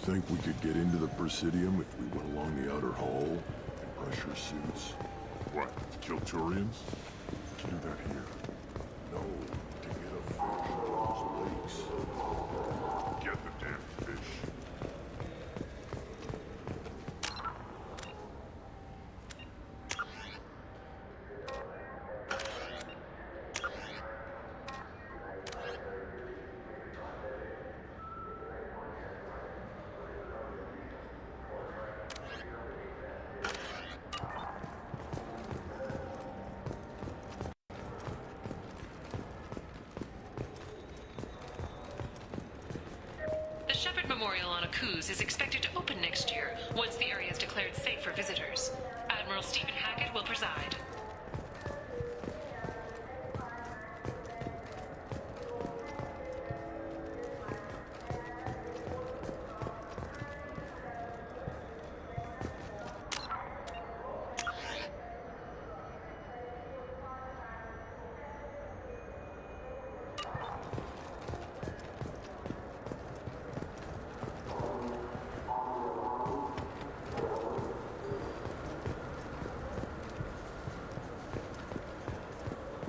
think we could get into the Presidium if we went along the outer hall in pressure suits? What, to kill Turians? To do that here. No, to get a fish out of those lakes. Get the damn fish. The Shepard Memorial on Akuz is expected to open next year, once the area is declared safe for visitors. Admiral Stephen Hackett will preside.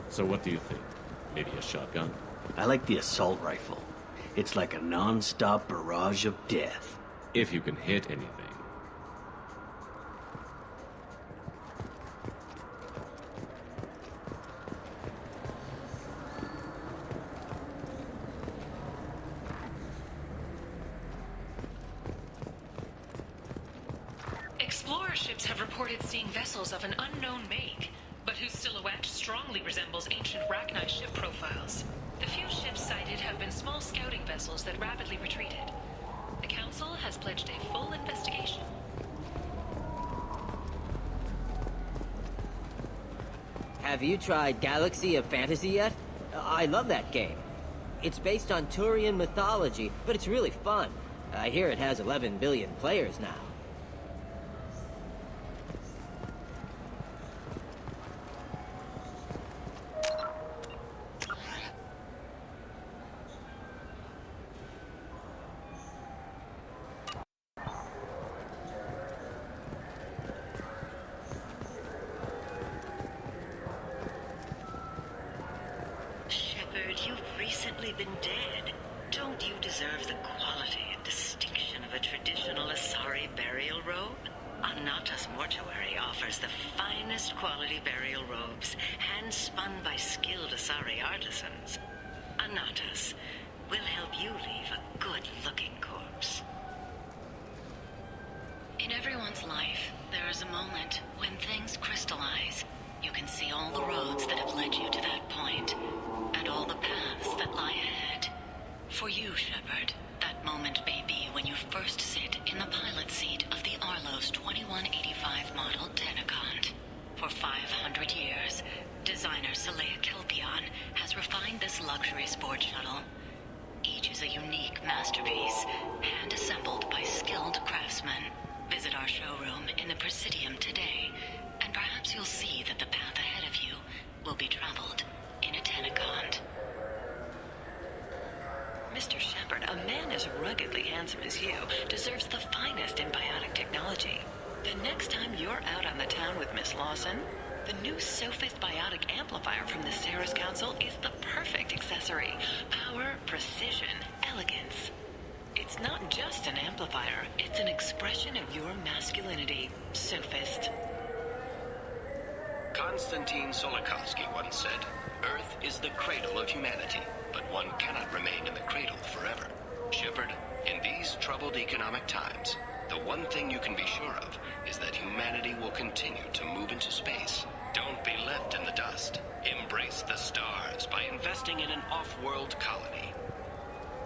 So what do you think? Maybe a shotgun? I like the assault rifle. It's like a non-stop barrage of death. If you can hit anything. Explorer ships have reported seeing vessels of an unknown make, but whose silhouette strongly resembles ancient Rachni ship profiles. The few ships sighted have been small scouting vessels that rapidly retreated. The Council has pledged a full investigation. Have you tried Galaxy of Fantasy yet? I love that game. It's based on Turian mythology, but it's really fun. I hear it has 11 billion players now. You've recently been dead. Don't you deserve the quality and distinction of a traditional Asari burial robe? Anata's Mortuary offers the finest quality burial robes, hand-spun by skilled Asari artisans. Anata's will help you leave a good-looking corpse. In everyone's life, there is a moment when things crystallize. You can see all the roads that have led you to that point, and all the paths that lie ahead. For you, Shepard, that moment may be when you first sit in the pilot seat of the Arlo's 2185 model Tenacont. For 500 years, designer Saleha Kelpion has refined this luxury sport shuttle. Each is a unique masterpiece, hand-assembled by skilled craftsmen. Visit our showroom in the Presidium today, and perhaps you'll see that the path ahead of you will be traveled in a Tenacont. Mr. Shepard, a man as ruggedly handsome as you deserves the finest in biotic technology. The next time you're out on the town with Miss Lawson, the new Sophist biotic amplifier from the Ceres Council is the perfect accessory. Power, precision, elegance. It's not just an amplifier, it's an expression of your masculinity, Sophist. Konstantin Tsiolkovsky once said, "Earth is the cradle of humanity, but one cannot remain in the cradle forever." Shepard, in these troubled economic times, the one thing you can be sure of is that humanity will continue to move into space. Don't be left in the dust. Embrace the stars by investing in an off-world colony.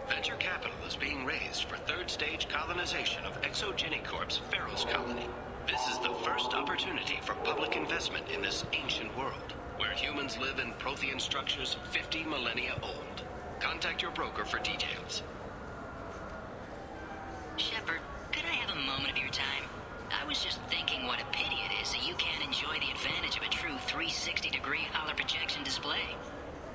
Venture capital is being raised for third-stage colonization of Exogeny Corp's Pharos colony. This is the first opportunity for public investment in this ancient world, where humans live in Prothean structures 50 millennia old. Contact your broker for details. Shepard, could I have a moment of your time? I was just thinking what a pity it is that you can't enjoy the advantage of a true 360-degree color projection display.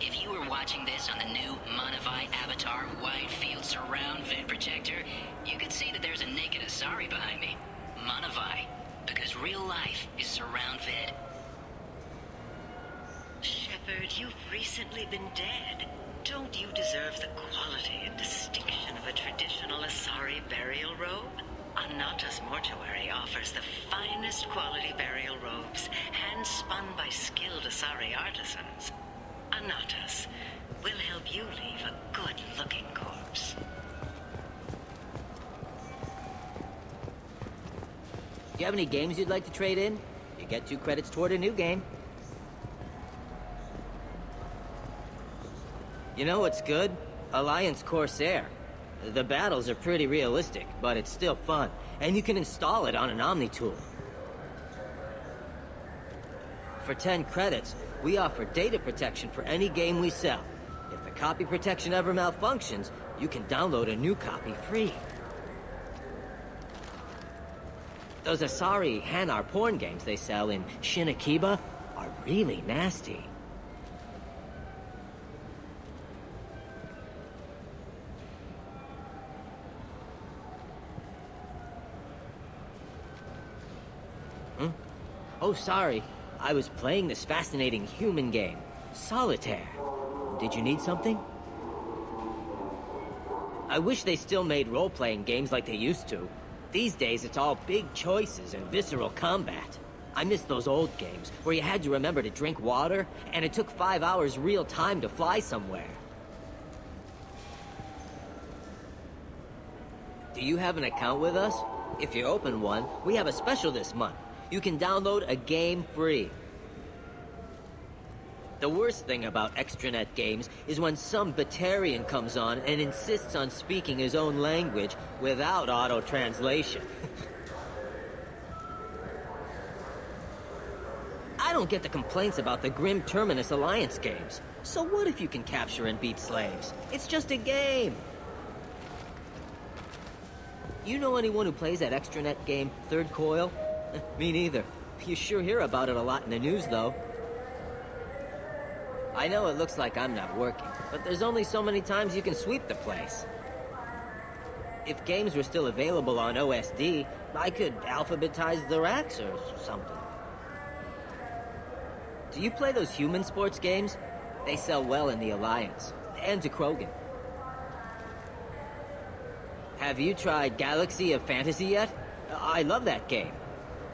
If you were watching this on the new Monavai Avatar Wide Field Surround Vid projector, you could see that there's a naked Asari behind me. Monavai, because real life is surround vid. Shepard, you've recently been dead. Don't you deserve the quality and distinction of a traditional Asari burial robe? Anata's mortuary offers the finest quality burial robes, hand-spun by skilled Asari artisans. Anata's will help you leave a good-looking corpse. Do you have any games you'd like to trade in? You get 2 credits toward a new game. You know what's good? Alliance Corsair. The battles are pretty realistic, but it's still fun, and you can install it on an Omni tool. For 10 credits, we offer data protection for any game we sell. If the copy protection ever malfunctions, you can download a new copy free. Those Asari Hanar porn games they sell in Shinakiba are really nasty. Oh, sorry. I was playing this fascinating human game, Solitaire. Did you need something? I wish they still made role-playing games like they used to. These days, it's all big choices and visceral combat. I miss those old games, where you had to remember to drink water, and it took 5 hours real time to fly somewhere. Do you have an account with us? If you open one, we have a special this month. You can download a game free. The worst thing about extranet games is when some Batarian comes on and insists on speaking his own language without auto-translation. I don't get the complaints about the Grim Terminus Alliance games. So what if you can capture and beat slaves? It's just a game. You know anyone who plays that extranet game, Third Coil? Me neither. You sure hear about it a lot in the news, though. I know it looks like I'm not working, but there's only so many times you can sweep the place. If games were still available on OSD, I could alphabetize the racks or something. Do you play those human sports games? They sell well in the Alliance, and to Krogan. Have you tried Galaxy of Fantasy yet? I love that game.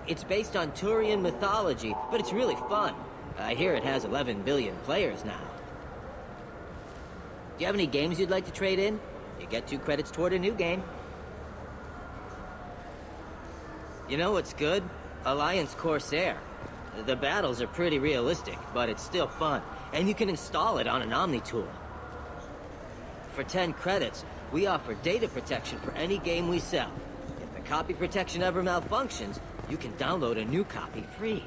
It's based on Turian mythology, but it's really fun. I hear it has 11 billion players now. Do you have any games you'd like to trade in? You get 2 credits toward a new game. You know what's good? Alliance Corsair. The battles are pretty realistic, but it's still fun, and you can install it on an Omni tool. For 10 credits, we offer data protection for any game we sell. If the copy protection ever malfunctions, you can download a new copy free.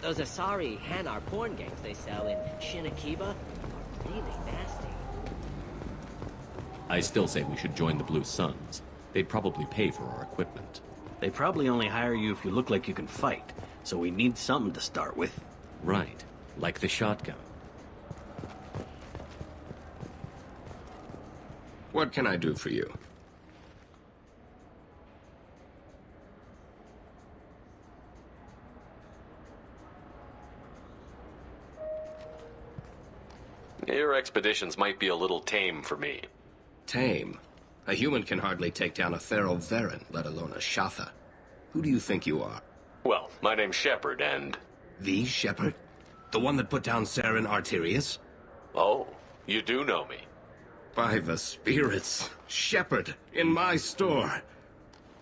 Those Asari Hanar porn games they sell in Shinakiba are really nasty. I still say we should join the Blue Suns. They'd probably pay for our equipment. They probably only hire you if you look like you can fight, so we need something to start with. Right, like the shotgun. What can I do for you? Your expeditions might be a little tame for me. Tame? A human can hardly take down a feral Varen, let alone a Shatha. Who do you think you are? Well, my name's Shepard, and... The Shepard? The one that put down Saren Arterius? Oh, you do know me. By the spirits. Shepard, in my store.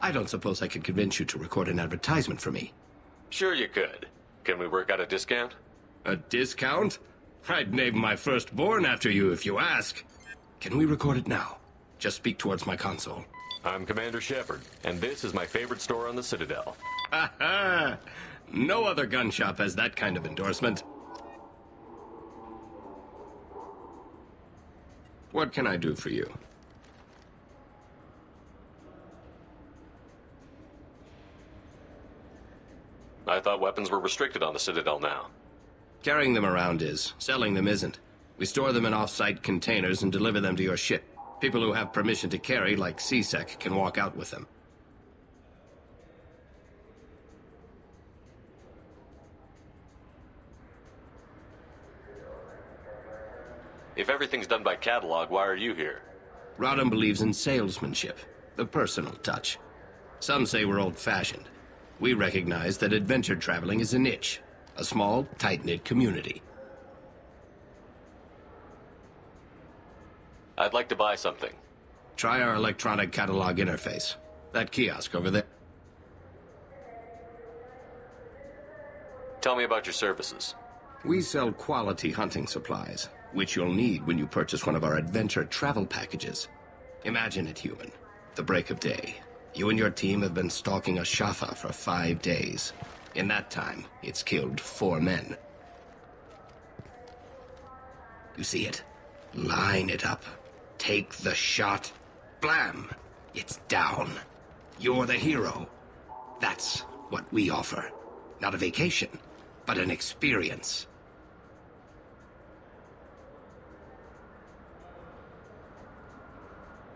I don't suppose I could convince you to record an advertisement for me. Sure you could. Can we work out a discount? A discount? I'd name my firstborn after you if you ask. Can we record it now? Just speak towards my console. I'm Commander Shepard, and this is my favorite store on the Citadel. Ha ha! No other gun shop has that kind of endorsement. What can I do for you? I thought weapons were restricted on the Citadel now. Carrying them around is. Selling them isn't. We store them in off-site containers and deliver them to your ship. People who have permission to carry, like CSEC, can walk out with them. If everything's done by catalog, why are you here? Rodham believes in salesmanship, the personal touch. Some say we're old-fashioned. We recognize that adventure traveling is a niche, a small, tight-knit community. I'd like to buy something. Try our electronic catalog interface. That kiosk over there. Tell me about your services. We sell quality hunting supplies, which you'll need when you purchase one of our adventure travel packages. Imagine it, human. The break of day. You and your team have been stalking a Shafa for 5 days. In that time, it's killed 4 men. You see it? Line it up. Take the shot. Blam! It's down. You're the hero. That's what we offer. Not a vacation, but an experience.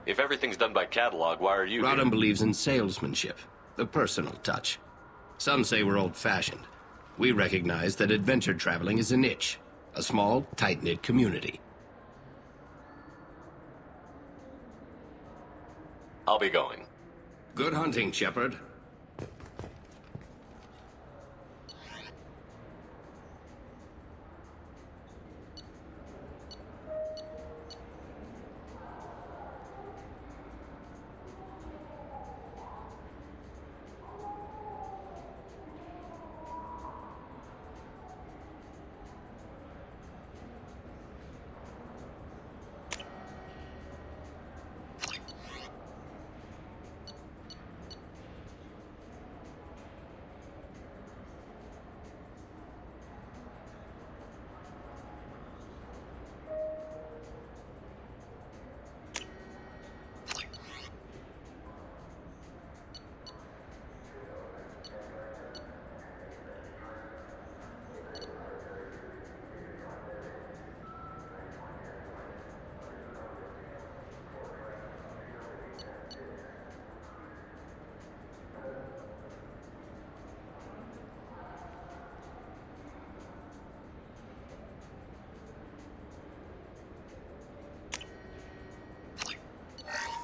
If everything's done by catalog, why are you here? Rodham believes in salesmanship, the personal touch. Some say we're old-fashioned. We recognize that adventure traveling is a niche, a small, tight-knit community. I'll be going. Good hunting, Shepard.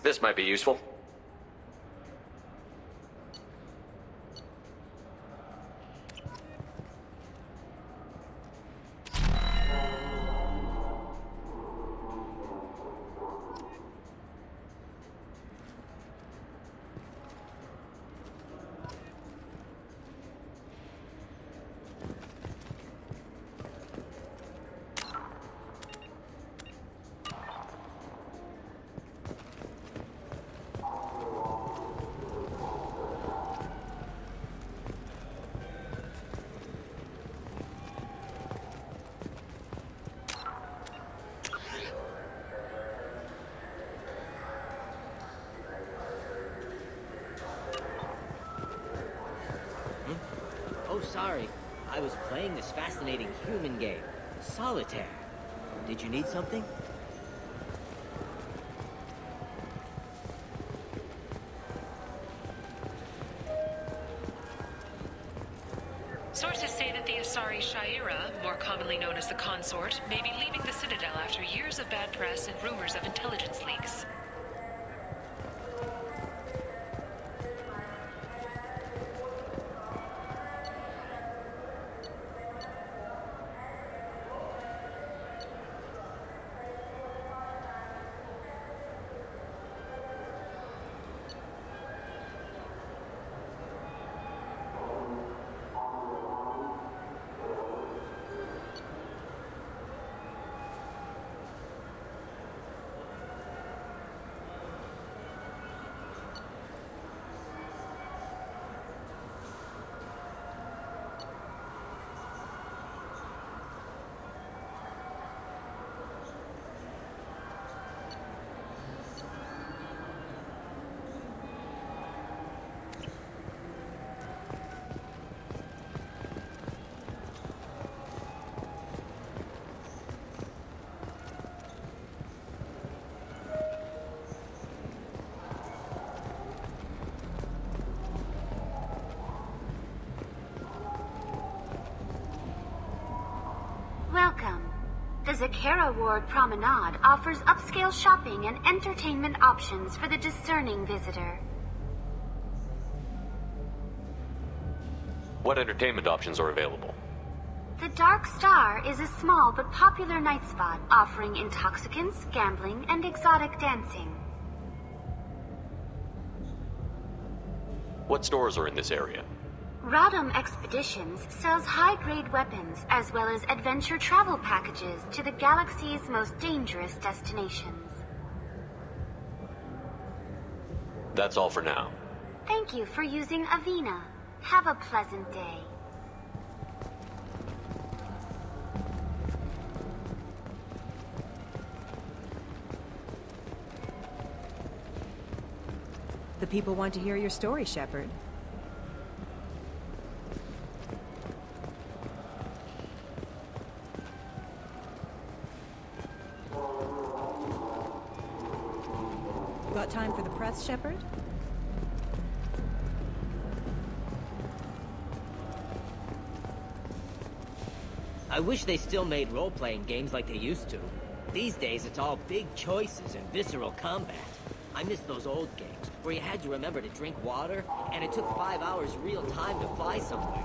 This might be useful. Oh, sorry. I was playing this fascinating human game, Solitaire. Did you need something? Sources say that the Asari Shaira, more commonly known as the Consort, may be leaving the Citadel after years of bad press and rumors of intelligence leaks. Zakera Ward Promenade offers upscale shopping and entertainment options for the discerning visitor. What entertainment options are available? The Dark Star is a small but popular night spot offering intoxicants, gambling, and exotic dancing. What stores are in this area? Rodham Expeditions sells high-grade weapons as well as adventure travel packages to the galaxy's most dangerous destinations. That's all for now. Thank you for using Avina. Have a pleasant day. The people want to hear your story, Shepard. Got time for the press, Shepard? I wish they still made role-playing games like they used to. These days, it's all big choices and visceral combat. I miss those old games, where you had to remember to drink water, and it took 5 hours real time to fly somewhere.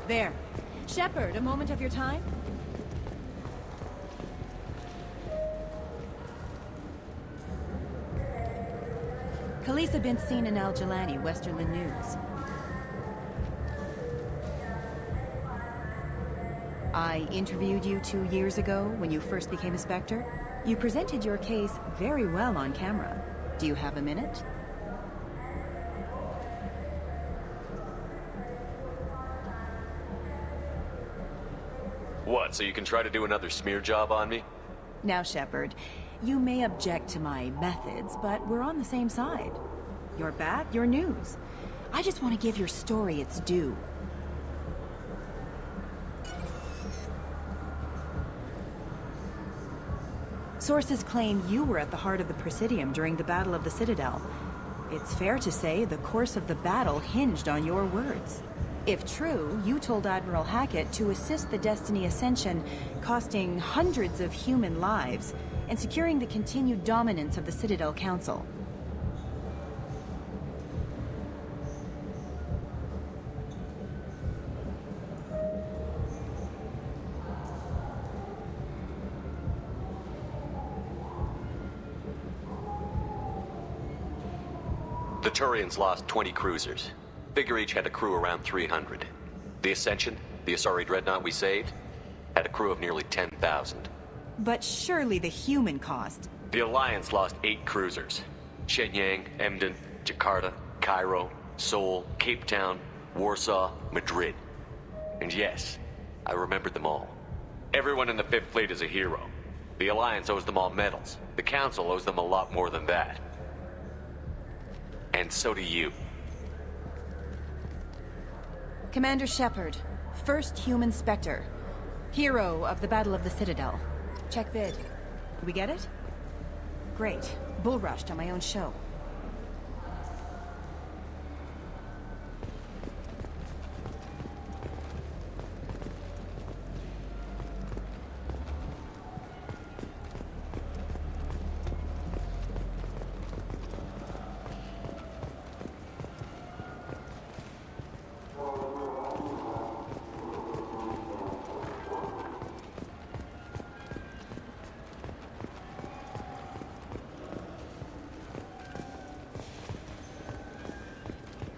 There. Shepard, a moment of your time? Khaleesa been seen in Al Jelani, Westerland News. I interviewed you 2 years ago when you first became a Spectre. You presented your case very well on camera. Do you have a minute? What, so you can try to do another smear job on me? Now, Shepard, you may object to my methods, but we're on the same side. You're back, you're news. I just want to give your story its due. Sources claim you were at the heart of the Presidium during the Battle of the Citadel. It's fair to say the course of the battle hinged on your words. If true, you told Admiral Hackett to assist the Destiny Ascension, costing hundreds of human lives, and securing the continued dominance of the Citadel Council. The Turians lost 20 cruisers. Figure each had a crew around 300. The Ascension, the Asari dreadnought we saved, had a crew of nearly 10,000. But surely the human cost. The Alliance lost 8 cruisers. Shenyang, Emden, Jakarta, Cairo, Seoul, Cape Town, Warsaw, Madrid. And yes, I remembered them all. Everyone in the Fifth Fleet is a hero. The Alliance owes them all medals. The Council owes them a lot more than that. And so do you. Commander Shepard, first human Spectre. Hero of the Battle of the Citadel. Check vid. We get it? Great. Bull rushed on my own show.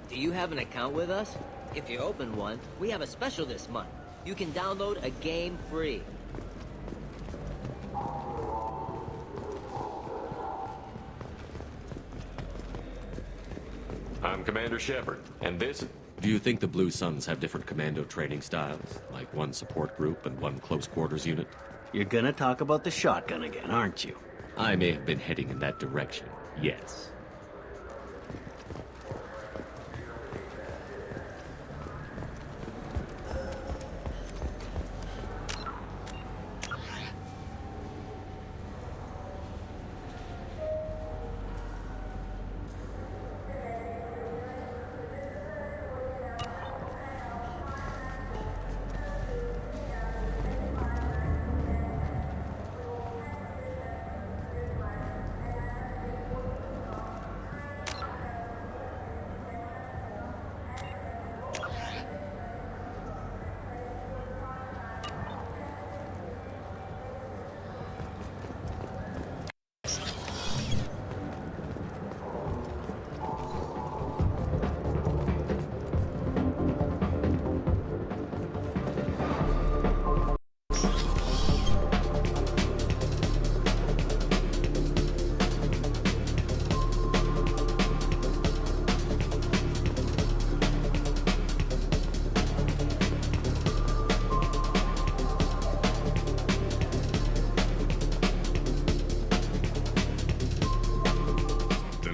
Do you have an account with us? If you open one, we have a special this month. You can download a game free. I'm Commander Shepard, and this... Do you think the Blue Suns have different commando training styles? Like one support group and one close quarters unit? You're gonna talk about the shotgun again, aren't you? I may have been heading in that direction, yes.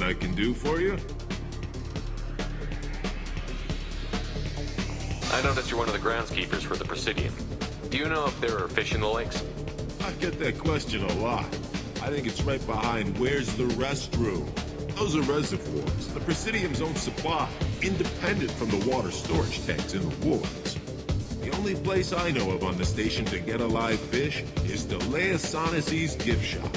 I can do for you? I noticed you're one of the groundskeepers for the Presidium. Do you know if there are fish in the lakes? I get that question a lot. I think it's right behind where's the restroom. Those are reservoirs, the Presidium's own supply, independent from the water storage tanks in the wards. The only place I know of on the station to get a live fish is Tali'Zorah's gift shop.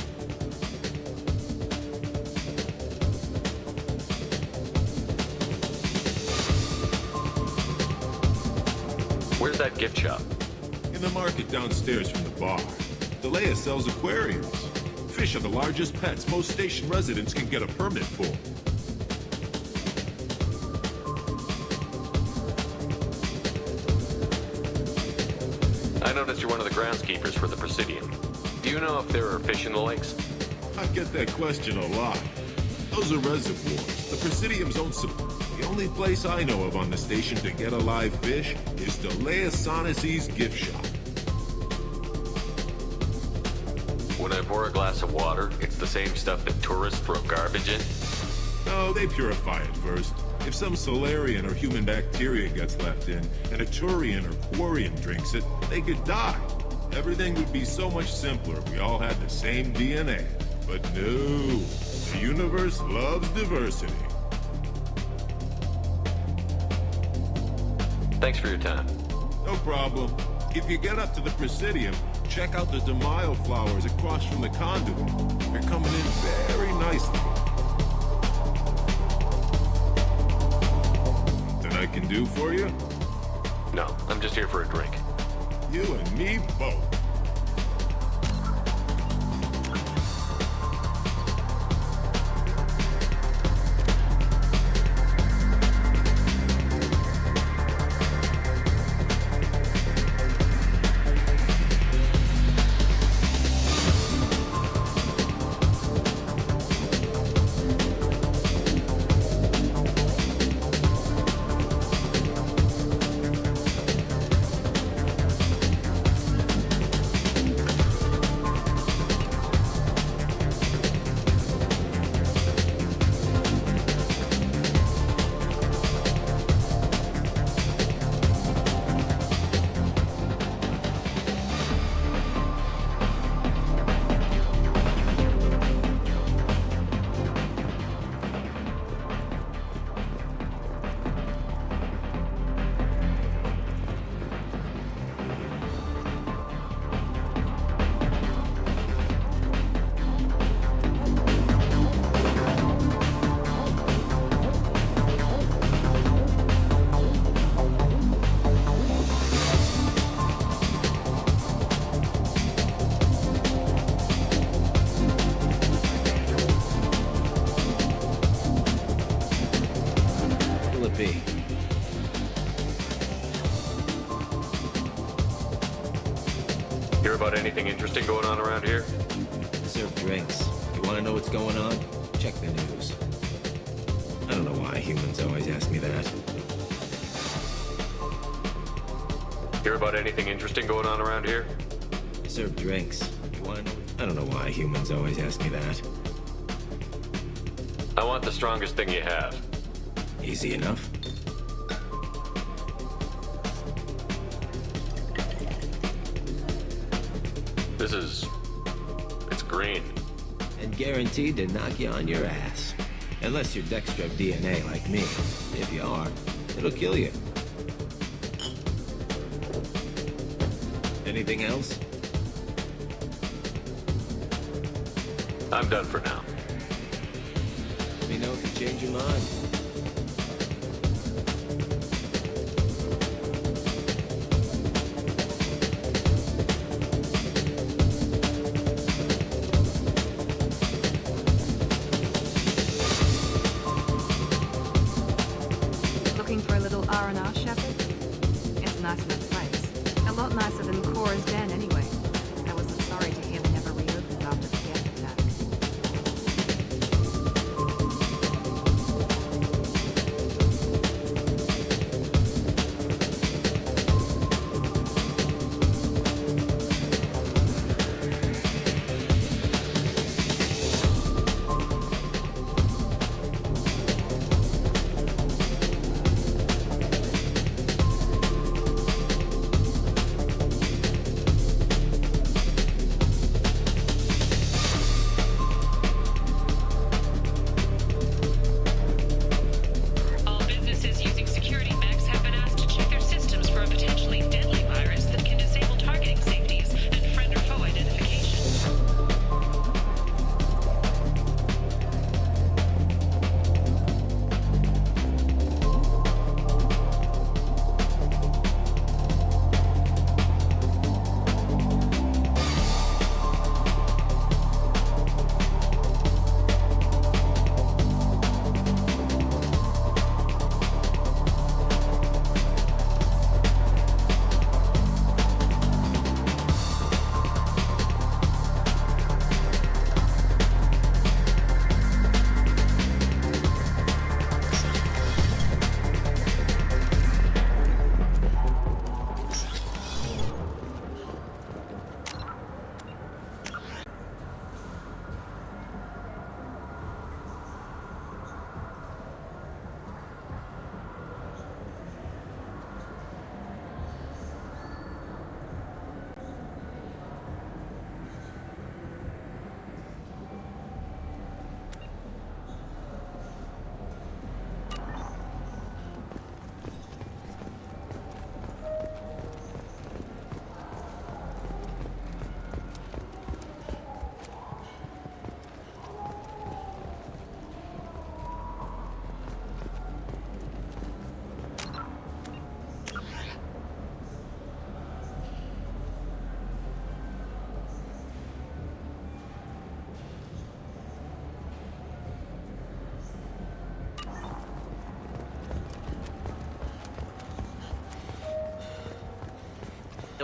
Where's that gift shop? In the market downstairs from the bar. Tali'Zorah sells aquariums. Fish are the largest pets most station residents can get a permit for. I noticed you're one of the groundskeepers for the Presidium. Do you know if there are fish in the lakes? I get that question a lot. Those are reservoirs, the Presidium's own supply. The only place I know of on the station to get a live fish is Tali'Zorah's gift shop. When I pour a glass of water, it's the same stuff that tourists throw garbage in? No, they purify it first. If some Solarian or human bacteria gets left in, and a Turian or Quarian drinks it, they could die. Everything would be so much simpler if we all had the same DNA. But no, the universe loves diversity. Thanks for your time. No problem. If you get up to the Presidium, check out the DeMaio flowers across from the conduit. They're coming in very nicely. Something I can do for you? No, I'm just here for a drink. You and me both. Hear about anything interesting going on around here? Serve drinks. You want to know what's going on? Check the news. I don't know why humans always ask me that. Hear about anything interesting going on around here? Serve drinks. You want to know? I don't know why humans always ask me that. I want the strongest thing you have. Easy enough. It's green. And guaranteed to knock you on your ass. Unless you're Dextro DNA like me. If you are, it'll kill you. Anything else? I'm done for now. Let me know if you change your mind. Looking for a little R&R, Shepard? It's a nice enough place. A lot nicer than Cora's den, anyway. I wasn't sorry to hear they never reopened after the gas attack.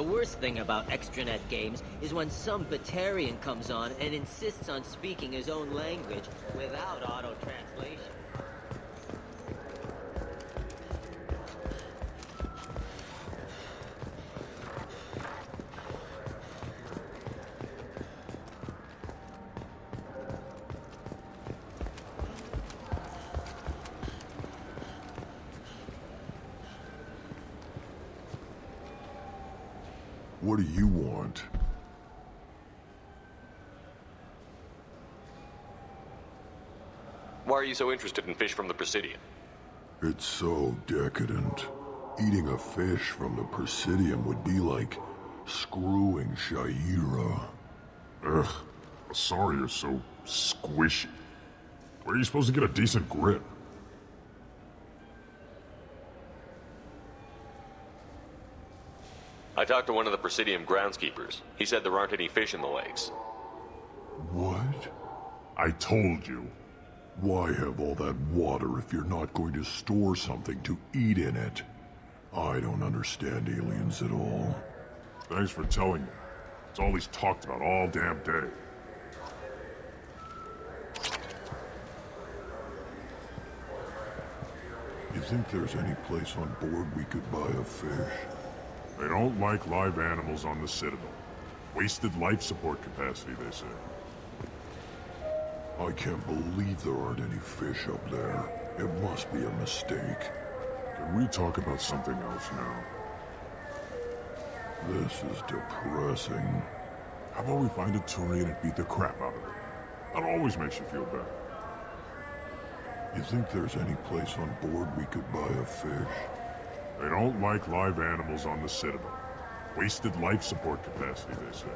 The worst thing about extranet games is when some Batarian comes on and insists on speaking his own language without auto-translation. What do you want? Why are you so interested in fish from the Presidium? It's so decadent. Eating a fish from the Presidium would be like screwing Sha'ira. Ugh, sorry you're so squishy. Where are you supposed to get a decent grip? I talked to one of the Presidium groundskeepers. He said there aren't any fish in the lakes. What? I told you. Why have all that water if you're not going to store something to eat in it? I don't understand aliens at all. Thanks for telling me. It's all he's talked about all damn day. You think there's any place on board we could buy a fish? They don't like live animals on the Citadel. Wasted life support capacity, they say. I can't believe there aren't any fish up there. It must be a mistake. Can we talk about something else now? This is depressing. How about we find a Turian and beat the crap out of it? That always makes you feel better. You think there's any place on board we could buy a fish? They don't like live animals on the Citadel. Wasted life support capacity, they say.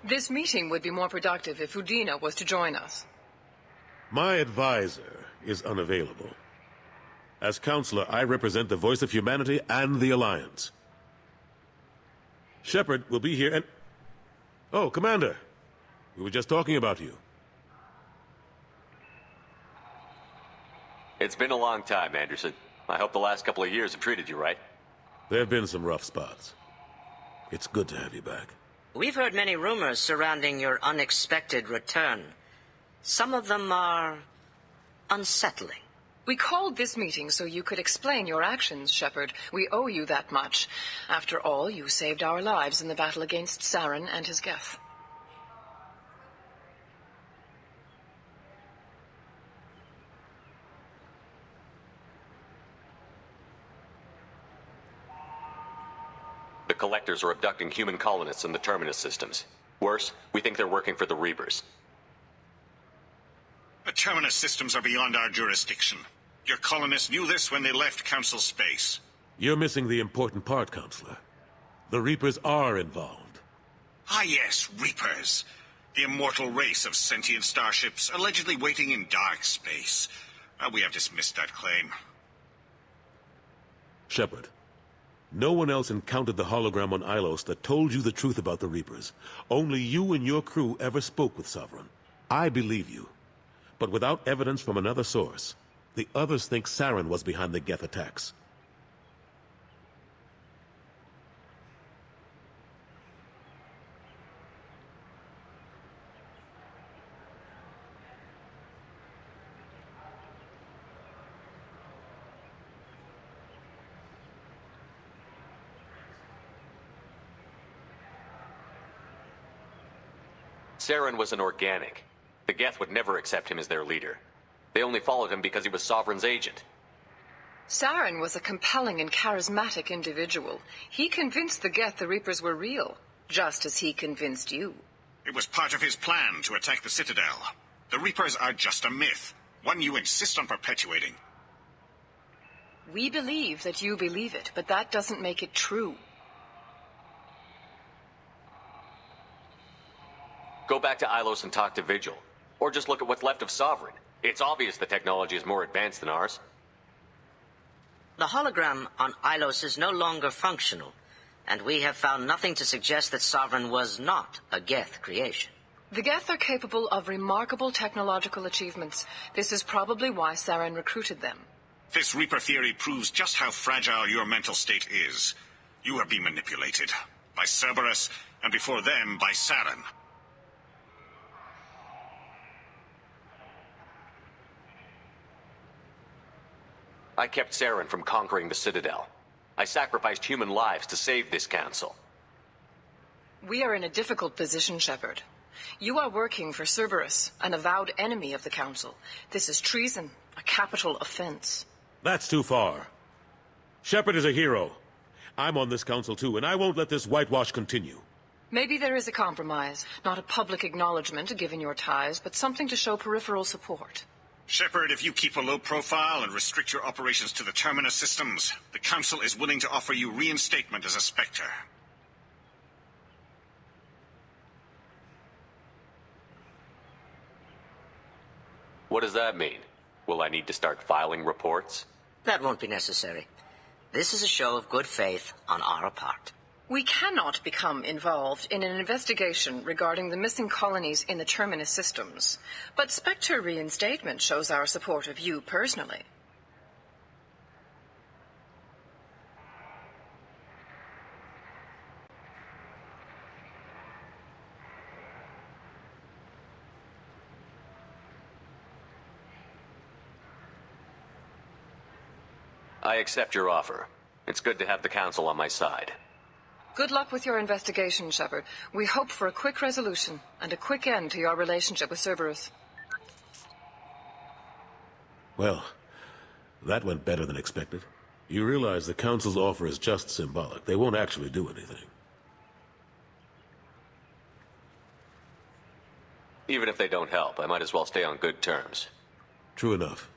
This meeting would be more productive if Udina was to join us. My advisor is unavailable. As counselor, I represent the voice of humanity and the Alliance. Shepard will be here and... Oh, Commander. We were just talking about you. It's been a long time, Anderson. I hope the last couple of years have treated you right. There have been some rough spots. It's good to have you back. We've heard many rumors surrounding your unexpected return. Some of them are unsettling. We called this meeting so you could explain your actions, Shepard. We owe you that much. After all, you saved our lives in the battle against Saren and his Geth. The Collectors are abducting human colonists in the Terminus systems. Worse, we think they're working for the Reapers. The Terminus systems are beyond our jurisdiction. Your colonists knew this when they left Council space. You're missing the important part, Counselor. The Reapers are involved. Ah yes, Reapers. The immortal race of sentient starships allegedly waiting in dark space. We have dismissed that claim. Shepard, no one else encountered the hologram on Ilos that told you the truth about the Reapers. Only you and your crew ever spoke with Sovereign. I believe you. But without evidence from another source, the others think Saren was behind the Geth attacks. Saren was an organic. The Geth would never accept him as their leader. They only followed him because he was Sovereign's agent. Saren was a compelling and charismatic individual. He convinced the Geth the Reapers were real, just as he convinced you. It was part of his plan to attack the Citadel. The Reapers are just a myth, one you insist on perpetuating. We believe that you believe it, but that doesn't make it true. Go back to Ilos and talk to Vigil. Or just look at what's left of Sovereign. It's obvious the technology is more advanced than ours. The hologram on Ilos is no longer functional, and we have found nothing to suggest that Sovereign was not a Geth creation. The Geth are capable of remarkable technological achievements. This is probably why Saren recruited them. This Reaper theory proves just how fragile your mental state is. You are being manipulated. By Cerberus, and before them, by Saren. I kept Saren from conquering the Citadel. I sacrificed human lives to save this council. We are in a difficult position, Shepard. You are working for Cerberus, an avowed enemy of the Council. This is treason, a capital offense. That's too far. Shepard is a hero. I'm on this council too, and I won't let this whitewash continue. Maybe there is a compromise. Not a public acknowledgement given your ties, but something to show peripheral support. Shepard, if you keep a low profile and restrict your operations to the Terminus systems, the Council is willing to offer you reinstatement as a Spectre. What does that mean? Will I need to start filing reports? That won't be necessary. This is a show of good faith on our part. We cannot become involved in an investigation regarding the missing colonies in the Terminus systems, but Spectre reinstatement shows our support of you personally. I accept your offer. It's good to have the Council on my side. Good luck with your investigation, Shepard. We hope for a quick resolution and a quick end to your relationship with Cerberus. Well, that went better than expected. You realize the Council's offer is just symbolic. They won't actually do anything. Even if they don't help, I might as well stay on good terms. True enough.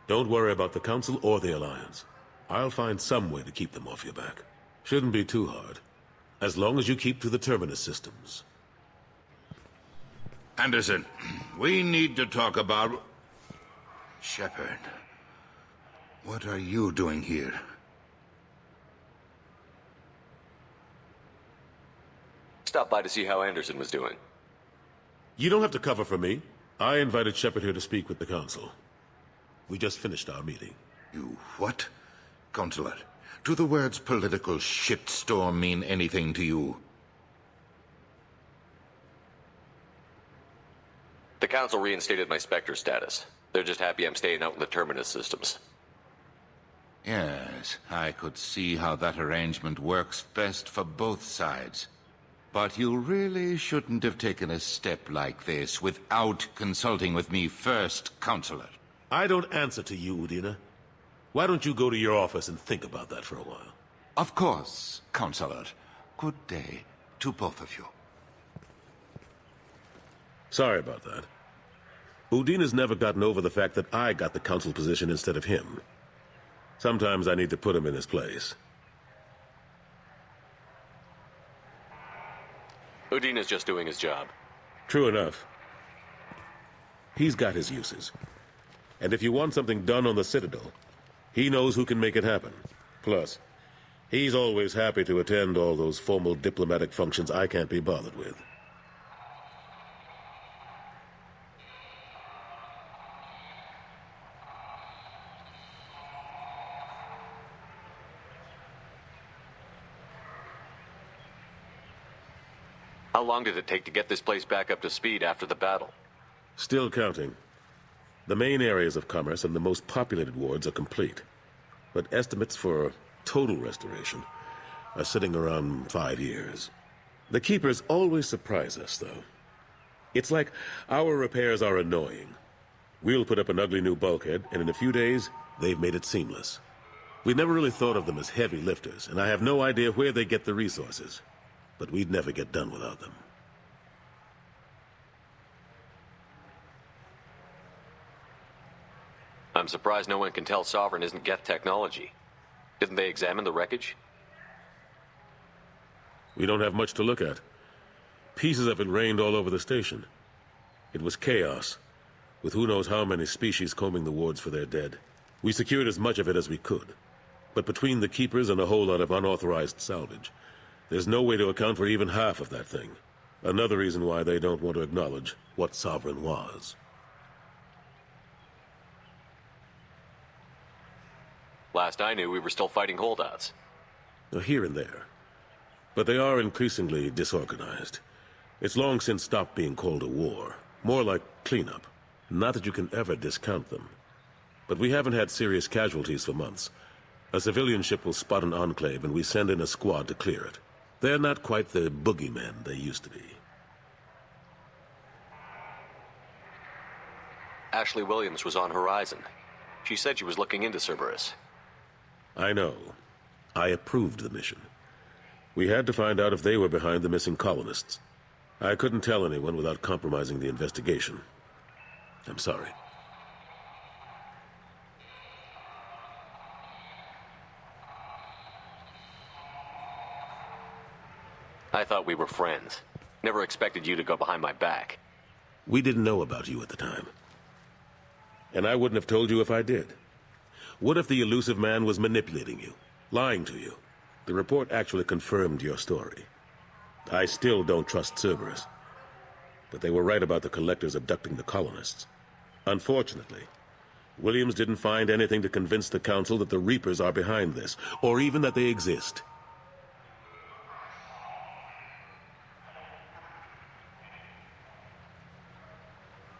Don't worry about the Council or the Alliance. I'll find some way to keep them off your back. Shouldn't be too hard. As long as you keep to the Terminus systems. Anderson, we need to talk about... Shepard, what are you doing here? Stop by to see how Anderson was doing. You don't have to cover for me. I invited Shepard here to speak with the Council. We just finished our meeting. You what? Counselor, Do the words political shitstorm mean anything to you? The Council reinstated my Spectre status. They're just happy I'm staying out in the Terminus systems. Yes, I could see how that arrangement works best for both sides. But you really shouldn't have taken a step like this without consulting with me first, Counselor. I don't answer to you, Udina. Why don't you go to your office and think about that for a while? Of course, Counselor. Good day to both of you. Sorry about that. Udina's never gotten over the fact that I got the Council position instead of him. Sometimes I need to put him in his place. Udina's just doing his job. True enough. He's got his uses. And if you want something done on the Citadel, he knows who can make it happen. Plus, he's always happy to attend all those formal diplomatic functions I can't be bothered with. How long did it take to get this place back up to speed after the battle? Still counting. The main areas of commerce and the most populated wards are complete. But estimates for total restoration are sitting around 5 years. The Keepers always surprise us, though. It's like our repairs are annoying. We'll put up an ugly new bulkhead, and in a few days, they've made it seamless. We never really thought of them as heavy lifters, and I have no idea where they get the resources. But we'd never get done without them. I'm surprised no one can tell Sovereign isn't Geth technology. Didn't they examine the wreckage? We don't have much to look at. Pieces of it rained all over the station. It was chaos, with who knows how many species combing the wards for their dead. We secured as much of it as we could. But between the Keepers and a whole lot of unauthorized salvage, there's no way to account for even half of that thing. Another reason why they don't want to acknowledge what Sovereign was. Last I knew, we were still fighting holdouts. Here and there. But they are increasingly disorganized. It's long since stopped being called a war. More like cleanup. Not that you can ever discount them. But we haven't had serious casualties for months. A civilian ship will spot an enclave and we send in a squad to clear it. They're not quite the boogeymen they used to be. Ashley Williams was on Horizon. She said she was looking into Cerberus. I know. I approved the mission. We had to find out if they were behind the missing colonists. I couldn't tell anyone without compromising the investigation. I'm sorry. I thought we were friends. Never expected you to go behind my back. We didn't know about you at the time. And I wouldn't have told you if I did. What if the elusive man was manipulating you, lying to you? The report actually confirmed your story. I still don't trust Cerberus. But they were right about the collectors abducting the colonists. Unfortunately, Williams didn't find anything to convince the Council that the Reapers are behind this, or even that they exist.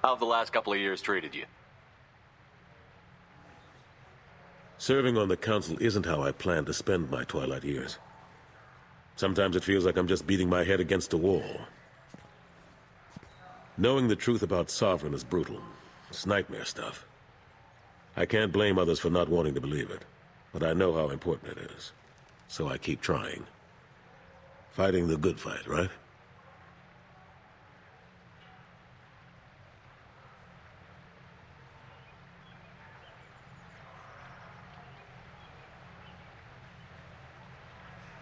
How have the last couple of years treated you? Serving on the Council isn't how I plan to spend my twilight years. Sometimes it feels like I'm just beating my head against a wall. Knowing the truth about Sovereign is brutal. It's nightmare stuff. I can't blame others for not wanting to believe it, but I know how important it is. So I keep trying. Fighting the good fight, right?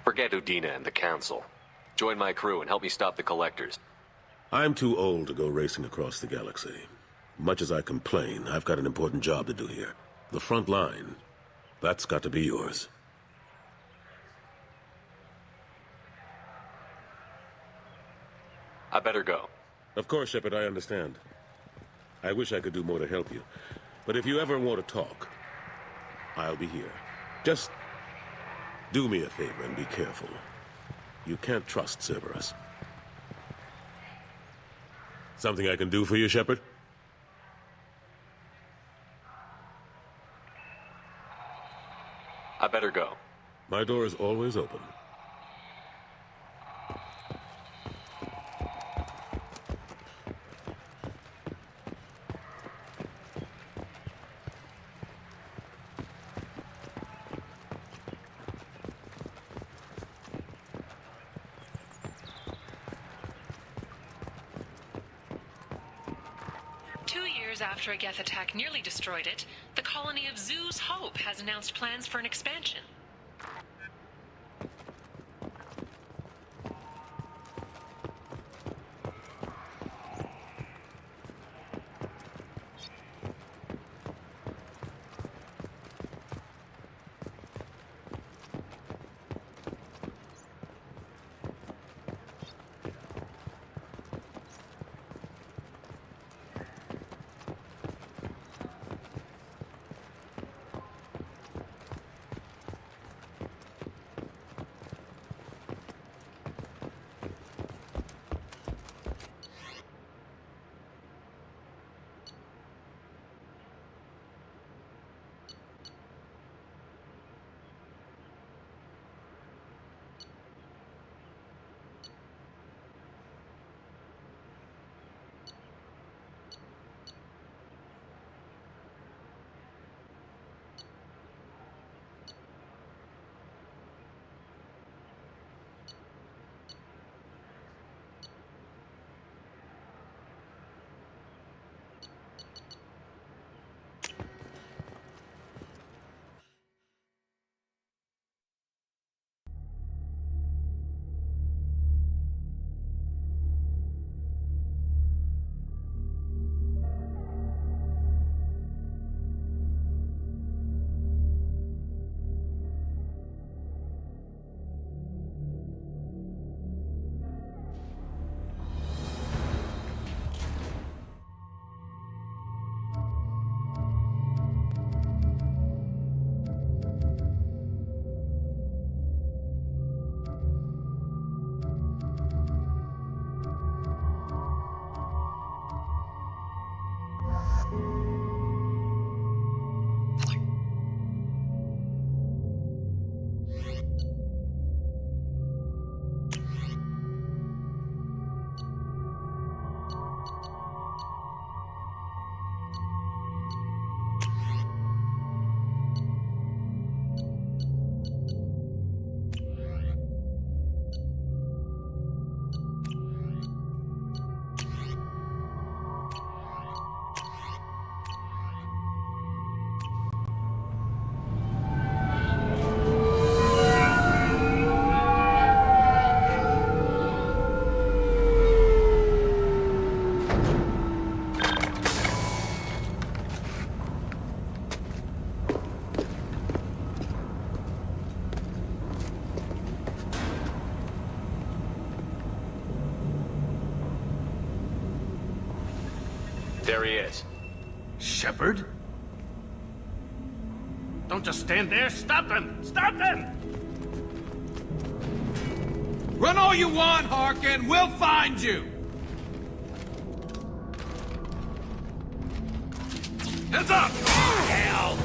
Forget Udina and the Council. Join my crew and help me stop the Collectors. I'm too old to go racing across the galaxy. Much as I complain, I've got an important job to do here. The front line. That's got to be yours. I better go. Of course, Shepard, I understand. I wish I could do more to help you. But if you ever want to talk, I'll be here. Just Do me a favor and be careful. You can't trust Cerberus. Something I can do for you, Shepard? I better go. My door is always open. After a Geth attack nearly destroyed it, the colony of Zoo's Hope has announced plans for an expansion. There he is. Shepard? Don't just stand there. Stop them! Stop them! Run all you want, Harkin. We'll find you. Heads up! Hell!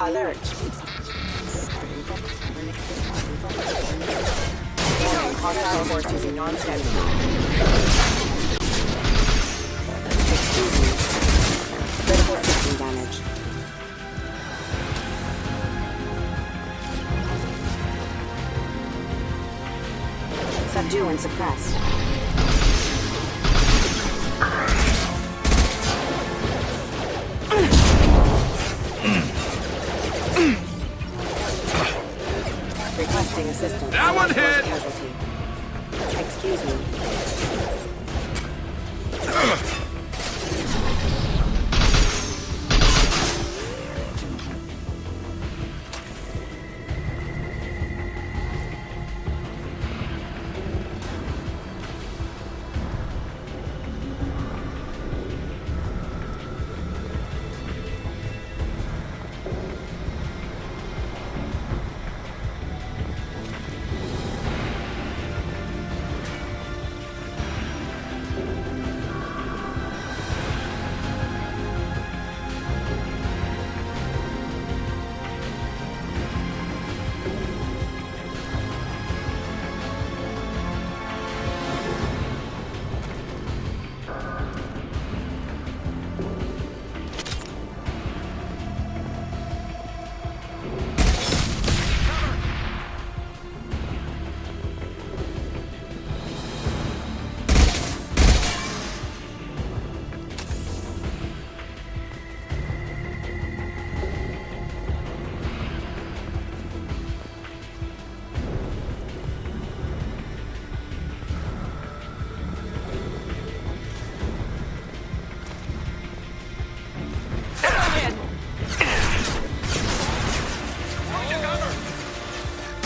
Alert. Hostile force using non-standard. Excuse me. Critical system damage. Subdue and suppress. Requesting assistance. That one hit! Casualty. Excuse me.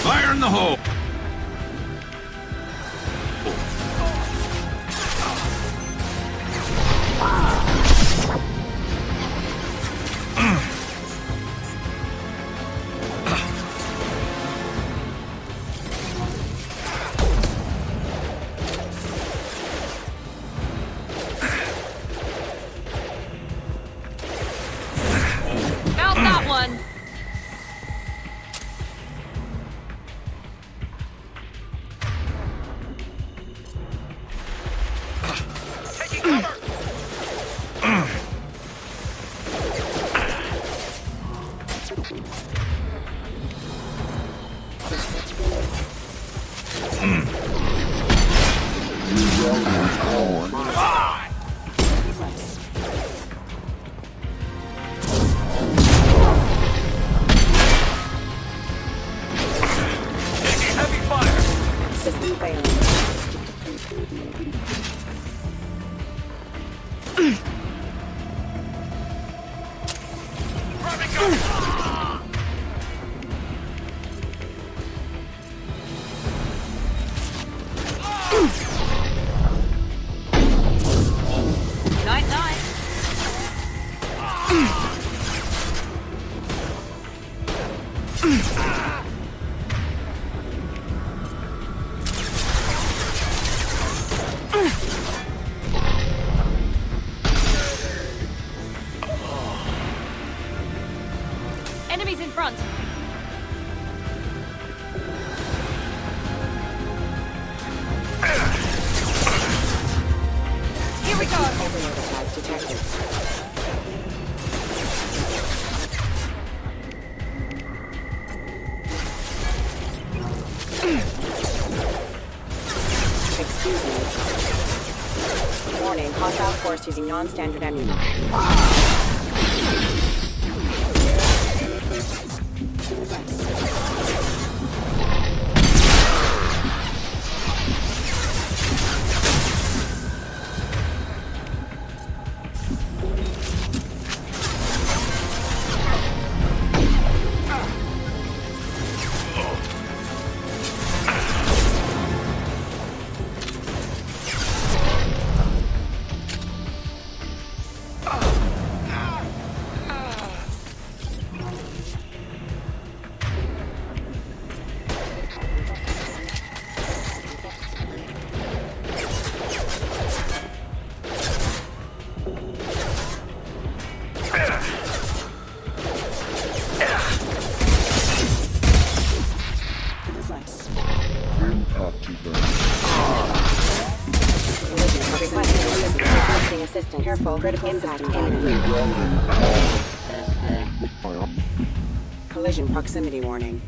Fire in the hole! Felt that one! System failing. Night, night. Enemies in front. Here we go. Overload attack detected. Excuse me. Warning, hostile force using non-standard ammunition. Careful, critical impact imminent. Collision proximity warning.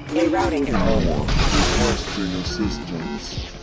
Rerouting. Requesting assistance.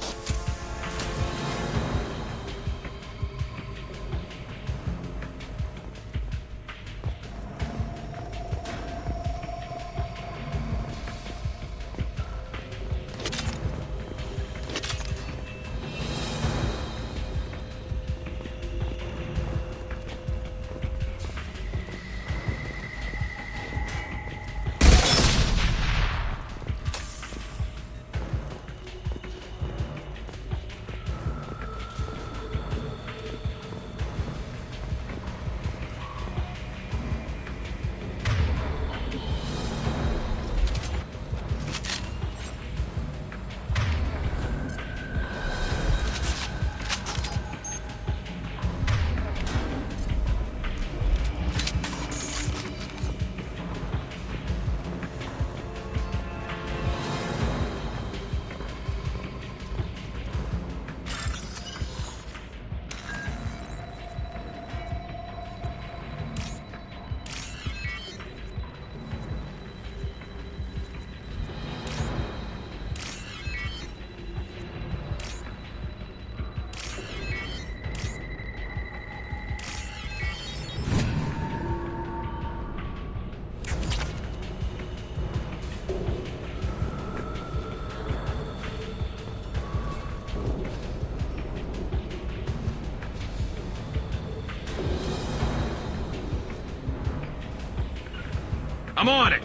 I'm on it!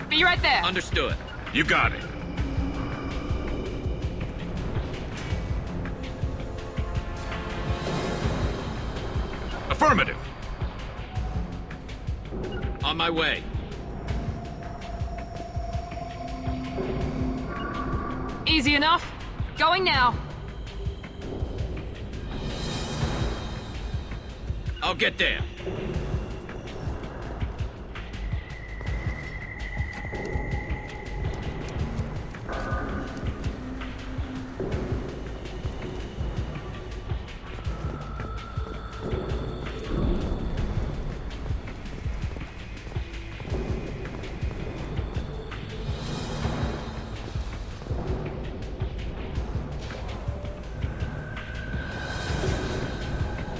Be right there. Understood. You got it. Affirmative. On my way. Easy enough. Going now. I'll get there.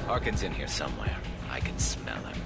Harkin's in here somewhere. I can smell him.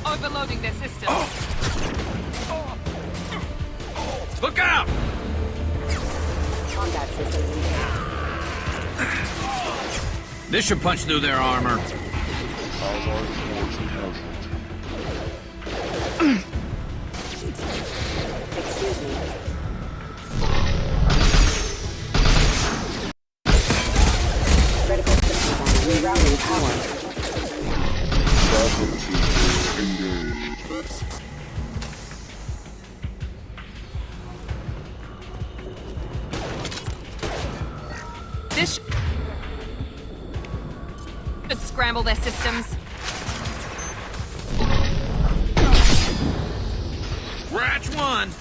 Overloading their system. Look out! Combat system engaged. This should punch through their armor. Excuse me. Critical system down. Rerouting power. This should scramble their systems. Scratch one!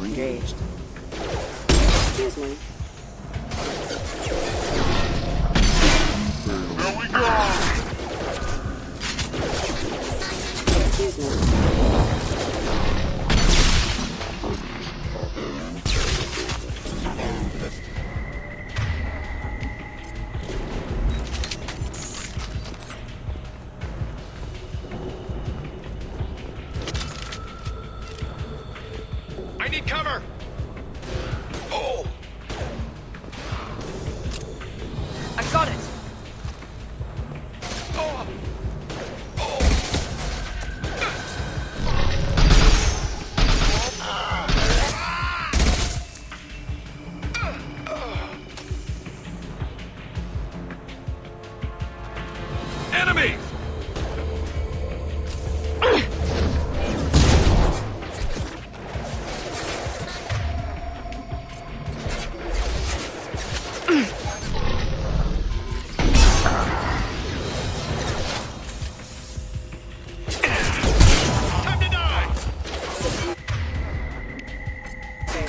Engaged. Excuse me. Here we go! Excuse me. I need cover! Oh! I got it! Oh! Enemies!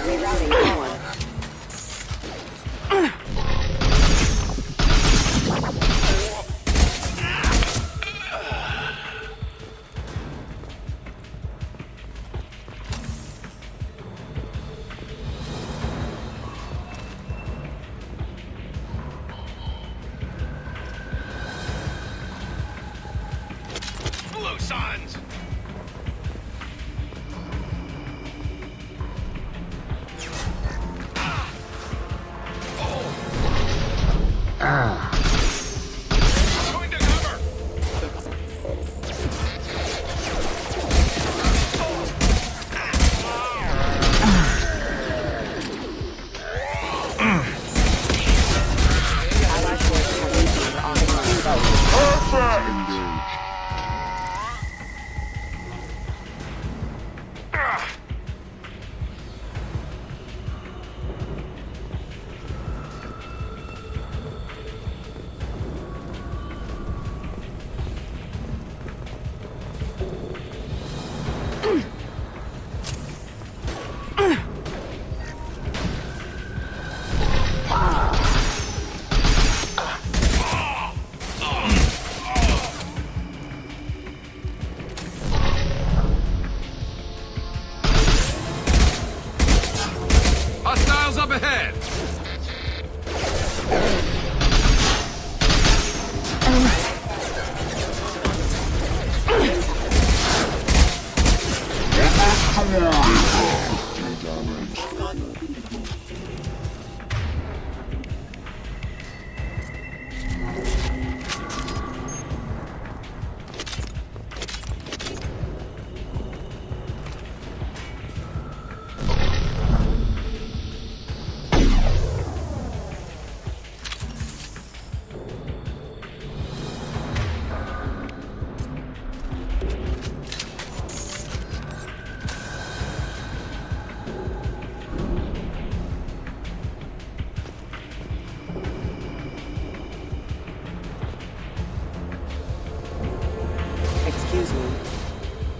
Rerouting power. Blue Suns! Going to cover! Allied forces have initiated offensive. Perfect! Hostiles up ahead! Excuse me.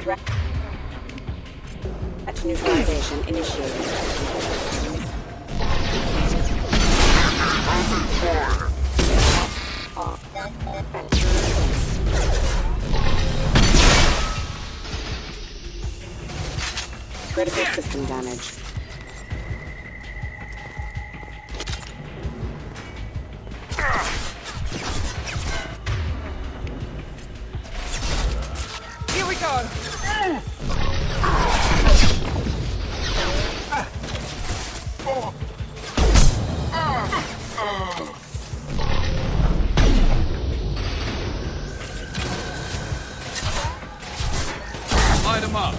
Threat neutralization initiated. Critical system damage. Here we go! Light them up!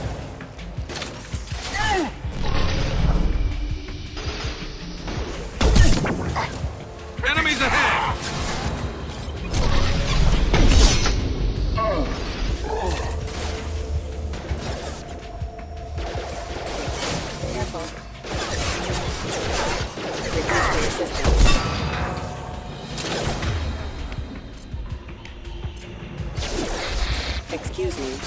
Excuse me.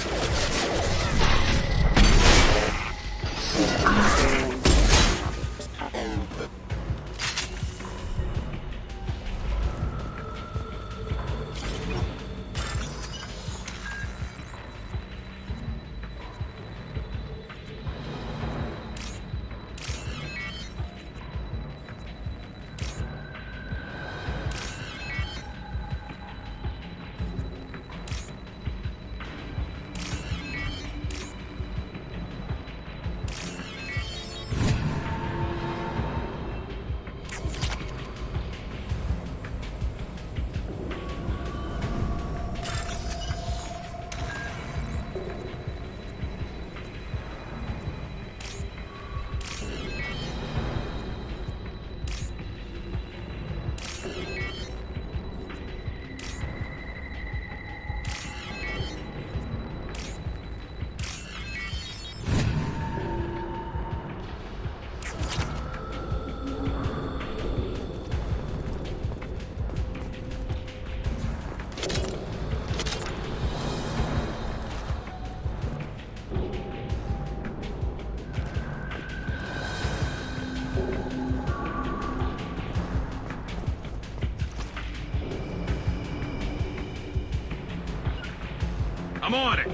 I'm on it!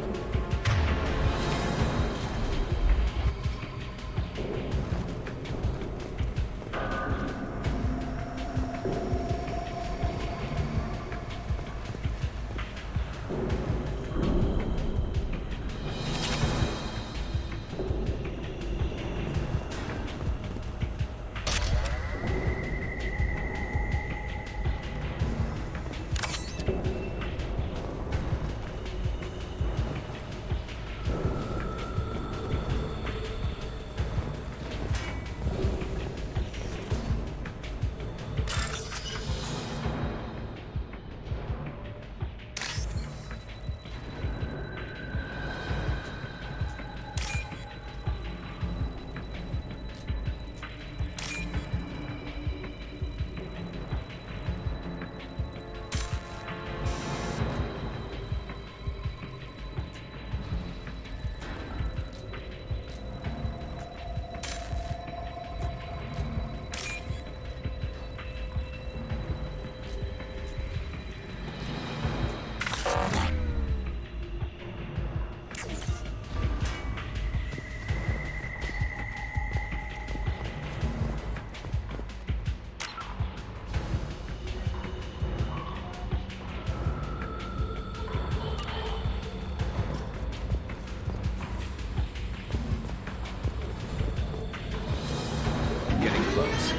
Getting close.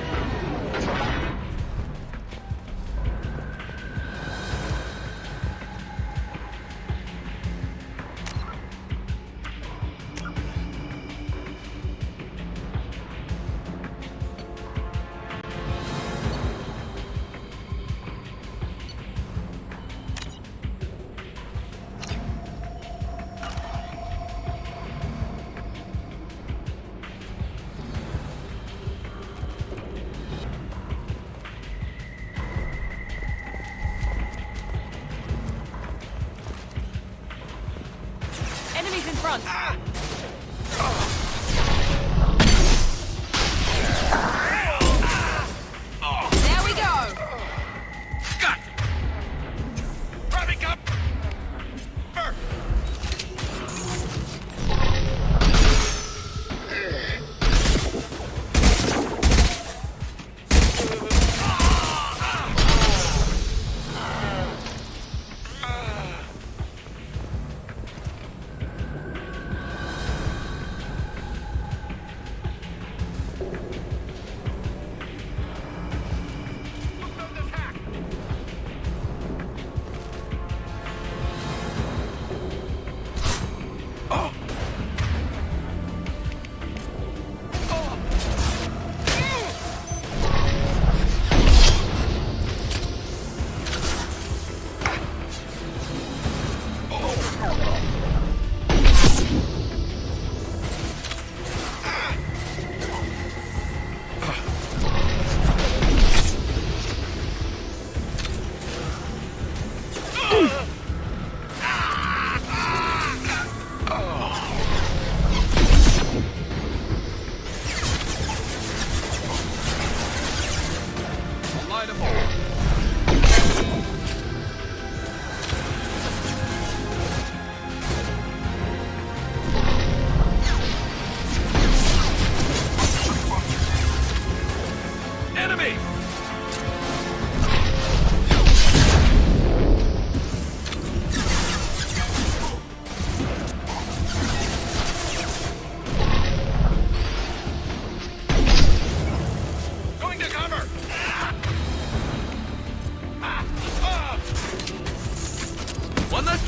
Enemies in front! There we go! Got! Grabbing up!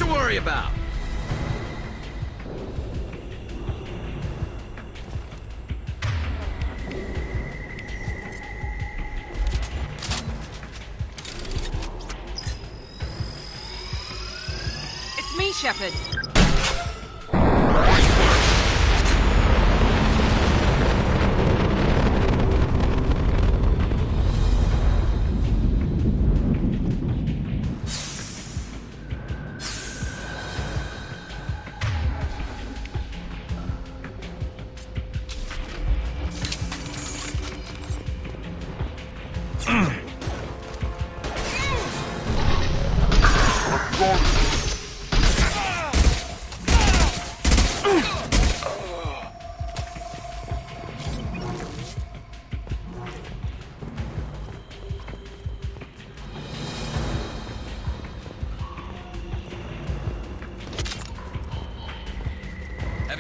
to worry about. It's me, Shepard.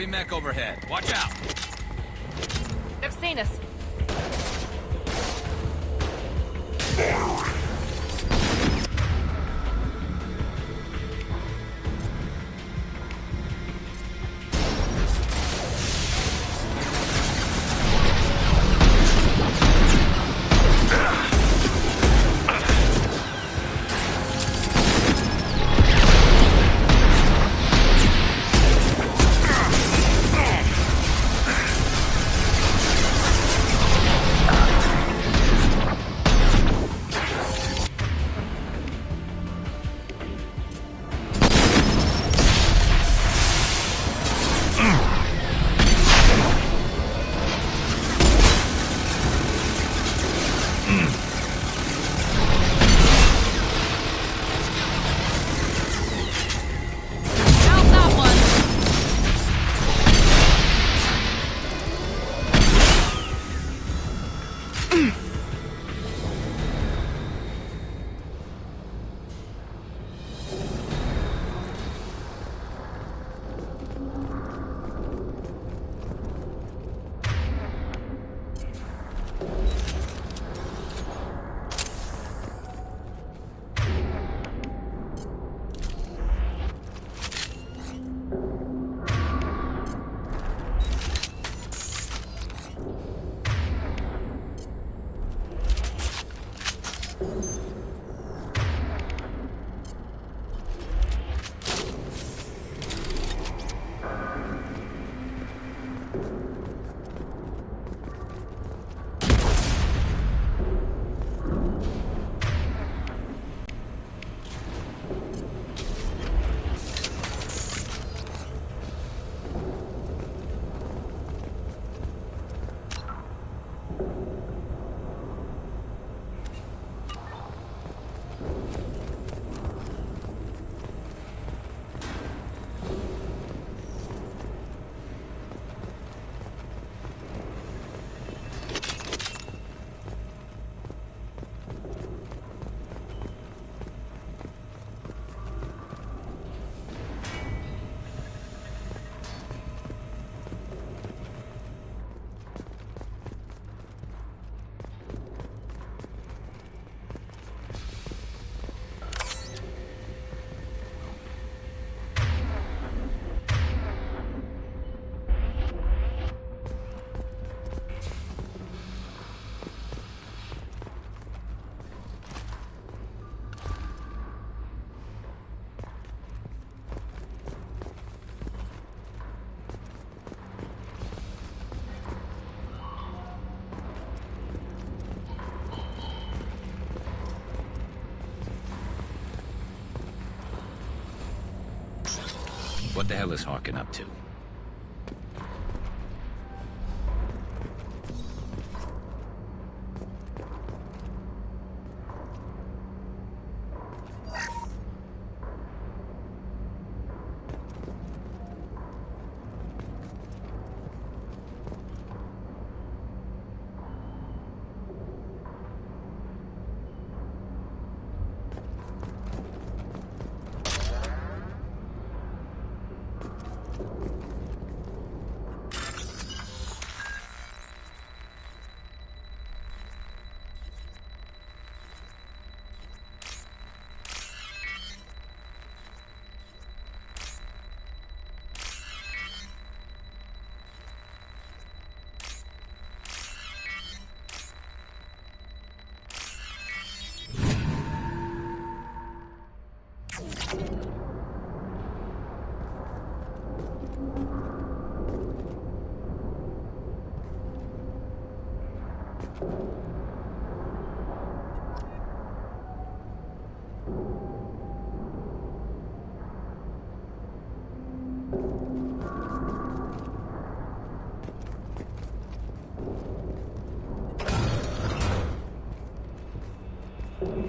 Heavy mech overhead. Watch out! They've seen us. What the hell is Harkin up to?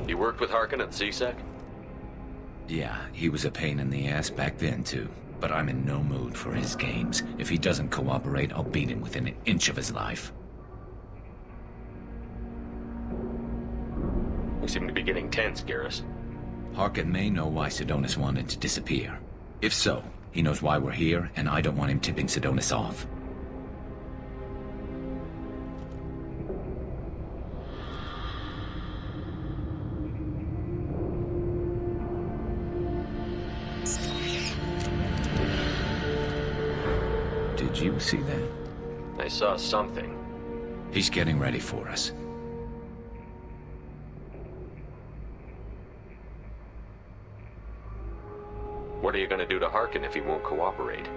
You worked with Harkin at CSEC? Yeah, he was a pain in the ass back then, too. But I'm in no mood for his games. If he doesn't cooperate, I'll beat him within an inch of his life. You seem to be getting tense, Garrus. Harkin may know why Sidonis wanted to disappear. If so, he knows why we're here, and I don't want him tipping Sidonis off. Did you see that? I saw something. He's getting ready for us. What are you gonna do to Harkin if he won't cooperate?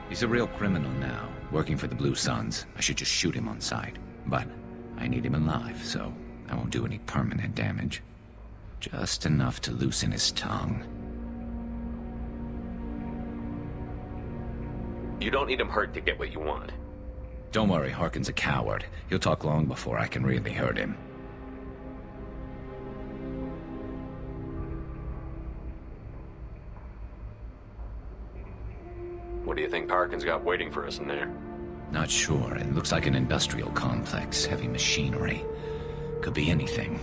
He's a real criminal now, working for the Blue Suns. I should just shoot him on sight. But I need him alive, so I won't do any permanent damage. Just enough to loosen his tongue. You don't need him hurt to get what you want. Don't worry, Harkin's a coward. He'll talk long before I can really hurt him. What do you think Harkin's got waiting for us in there? Not sure. It looks like an industrial complex. Heavy machinery. Could be anything.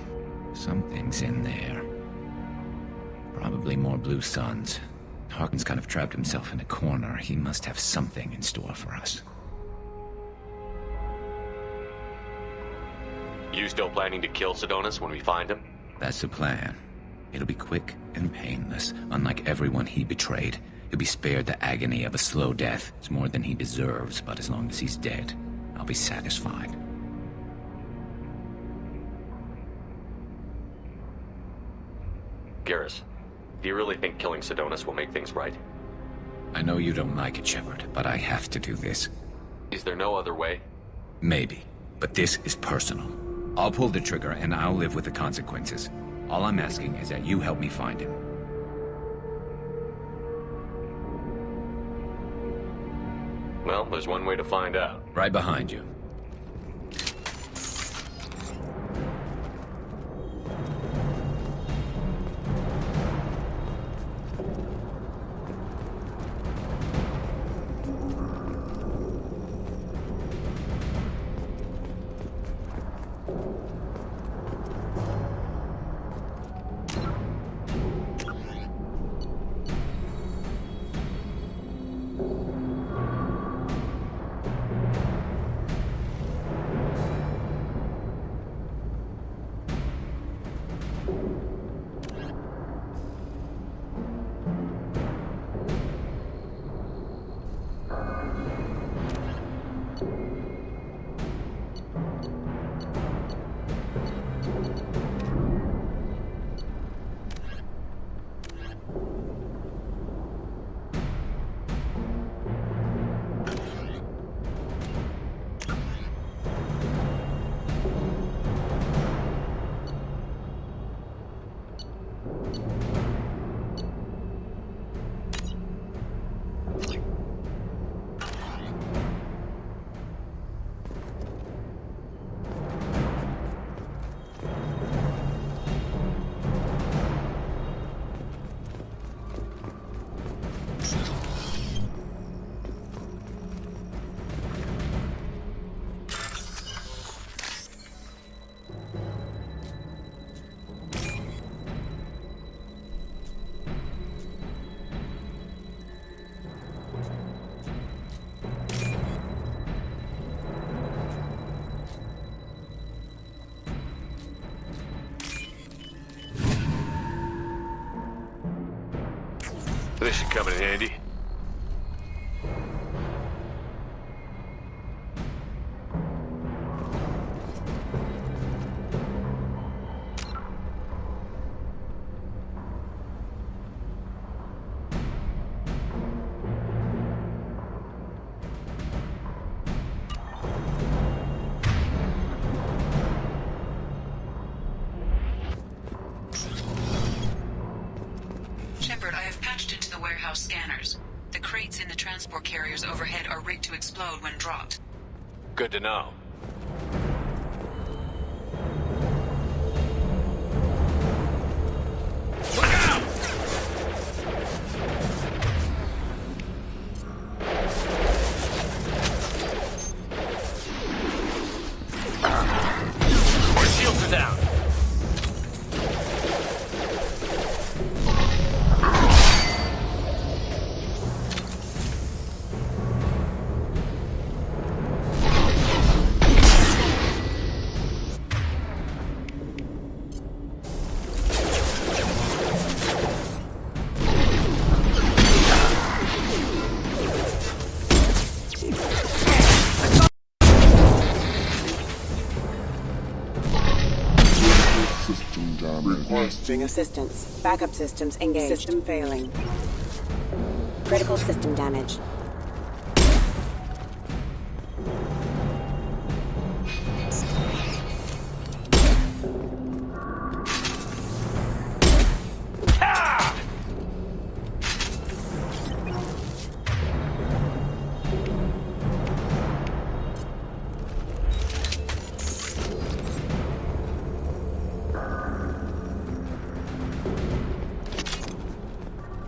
Something's in there. Probably more Blue Suns. Harkin's kind of trapped himself in a corner. He must have something in store for us. You still planning to kill Sidonis when we find him? That's the plan. It'll be quick and painless, unlike everyone he betrayed. He'll be spared the agony of a slow death. It's more than he deserves, but as long as he's dead, I'll be satisfied. Garrus, do you really think killing Sidonis will make things right? I know you don't like it, Shepard, but I have to do this. Is there no other way? Maybe, but this is personal. I'll pull the trigger and I'll live with the consequences. All I'm asking is that you help me find him. Well, there's one way to find out. Right behind you. This should come in handy. Shepard, I have patched into the warehouse scanners. The crates in the transport carriers overhead are rigged to explode when dropped. Good to know. Look out! My shields are down. Requesting assistance. Backup systems engaged. System failing. Critical system damage.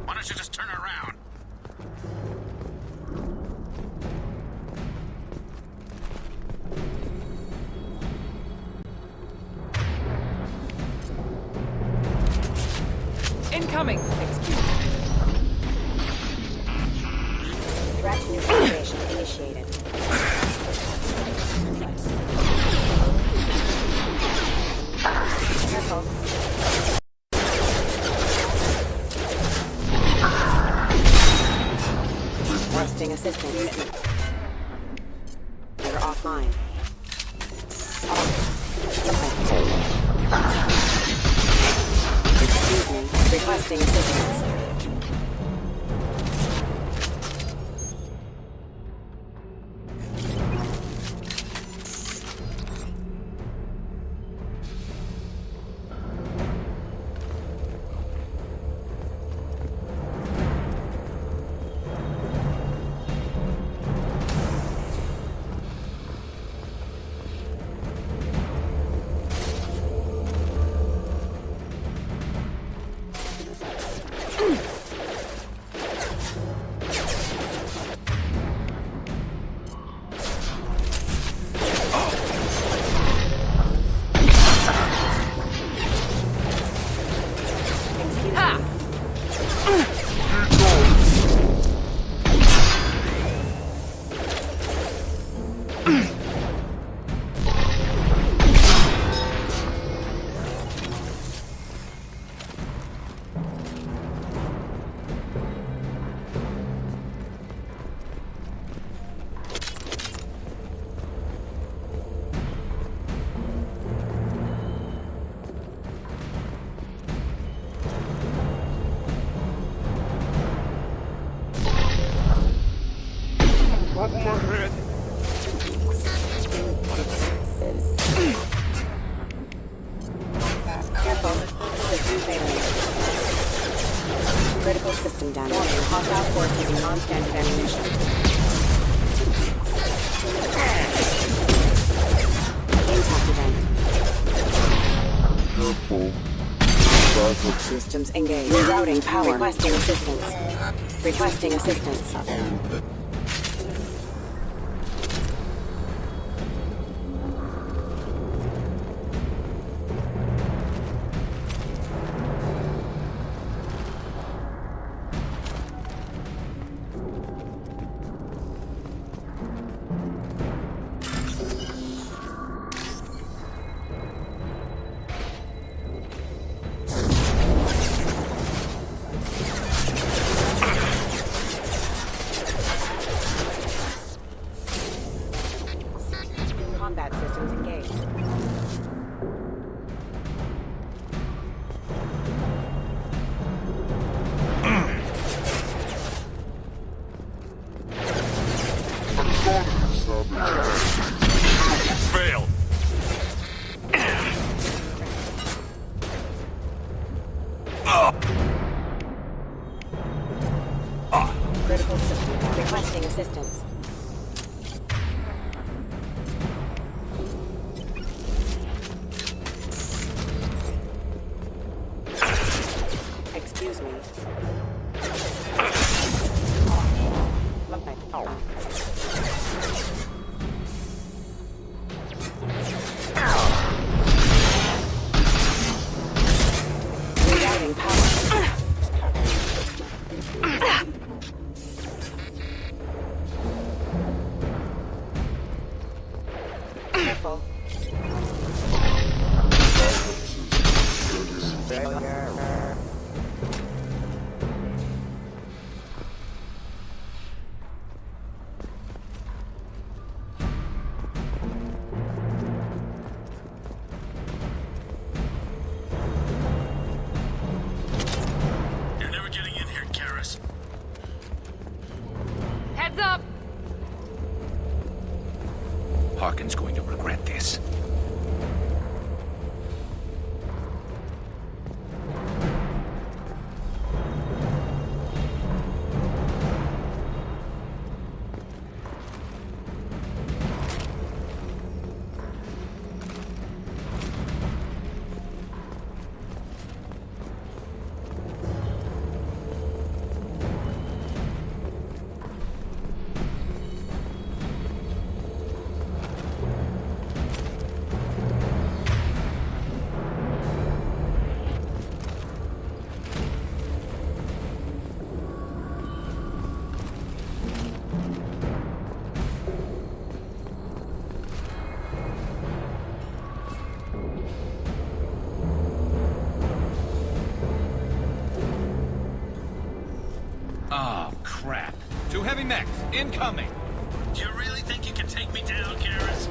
Why don't you just turn around? Incoming! Threat neutralization initiated. Careful. Requesting assistance. You're offline. Excuse me. Requesting assistance. Critical system damage. Hostile force using non-standard ammunition. Impact event. Systems engaged. Rerouting power. Requesting assistance. Requesting assistance. systems. Requesting assistance. Excuse me. Regarding power. Careful. You're never getting in here, Karis. Heads up! Harkin's going to regret this. Oh, crap. Two heavy mechs, incoming. Do you really think you can take me down, Karis?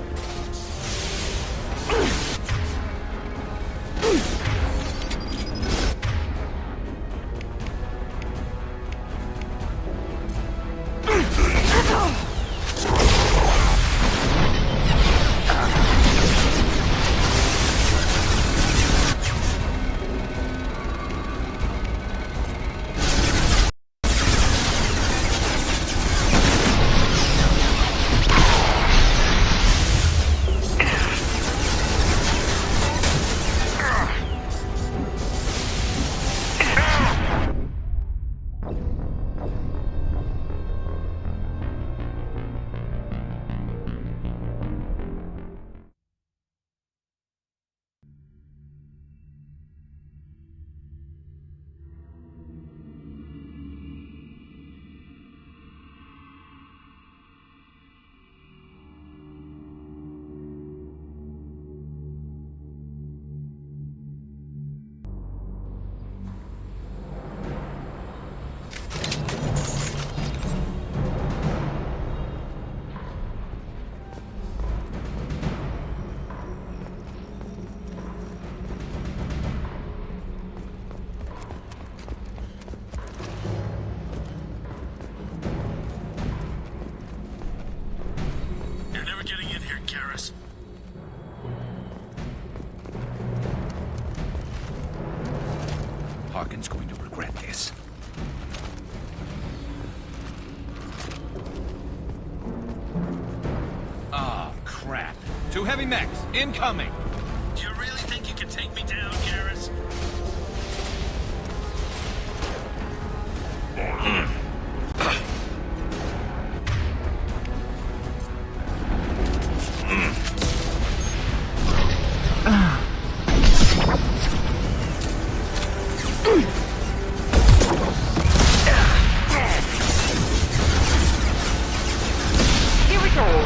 You're never getting in here, Karis. Harkin's going to regret this. Oh, crap. Two heavy mechs, incoming. Do you really think you can take me down, Karis? Here we go.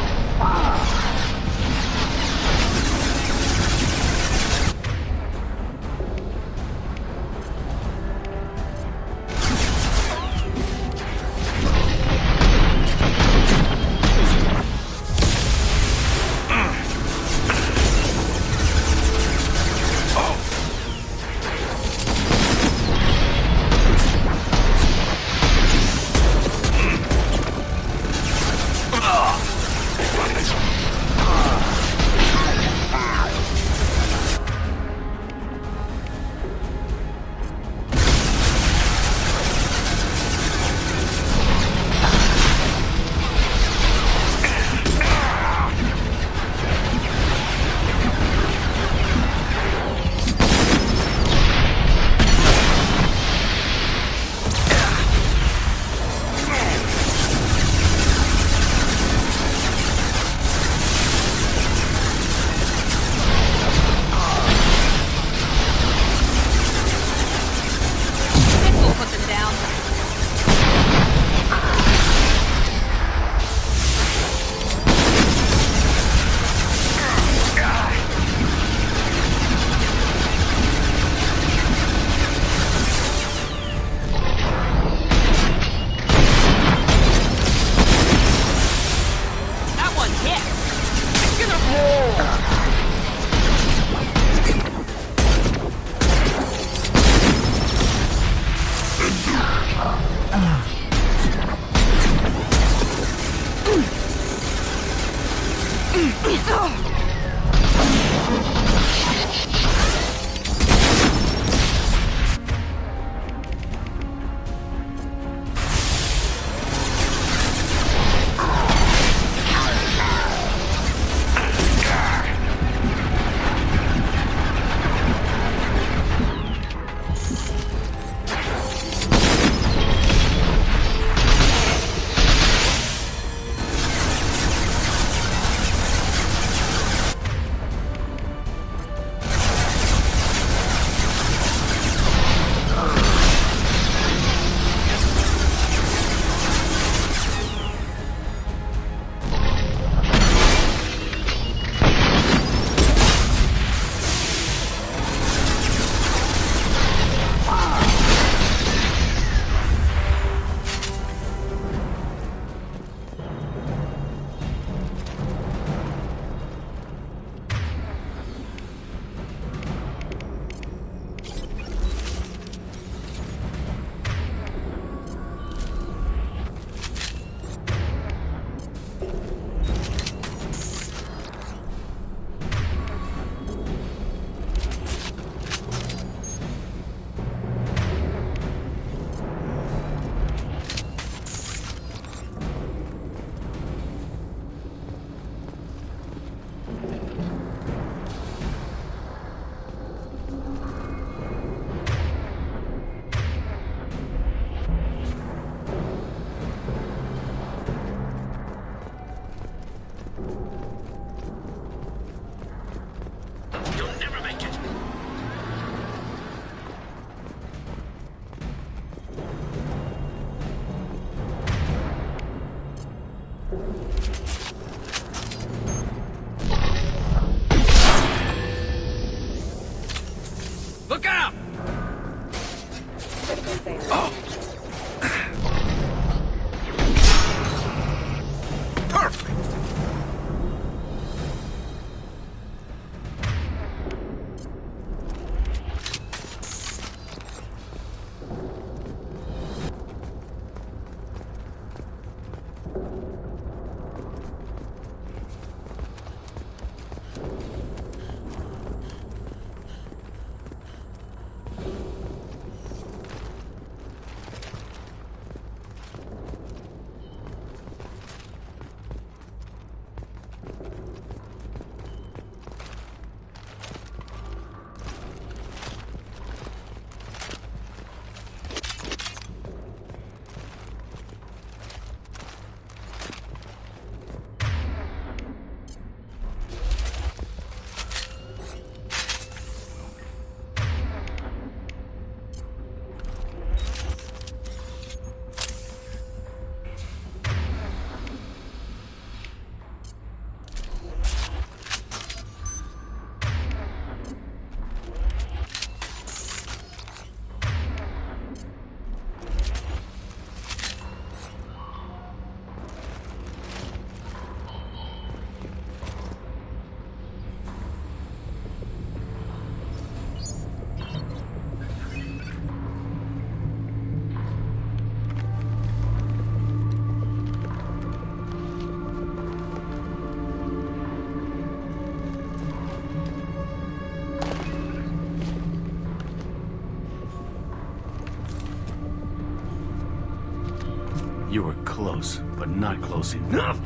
You were close, but not close enough.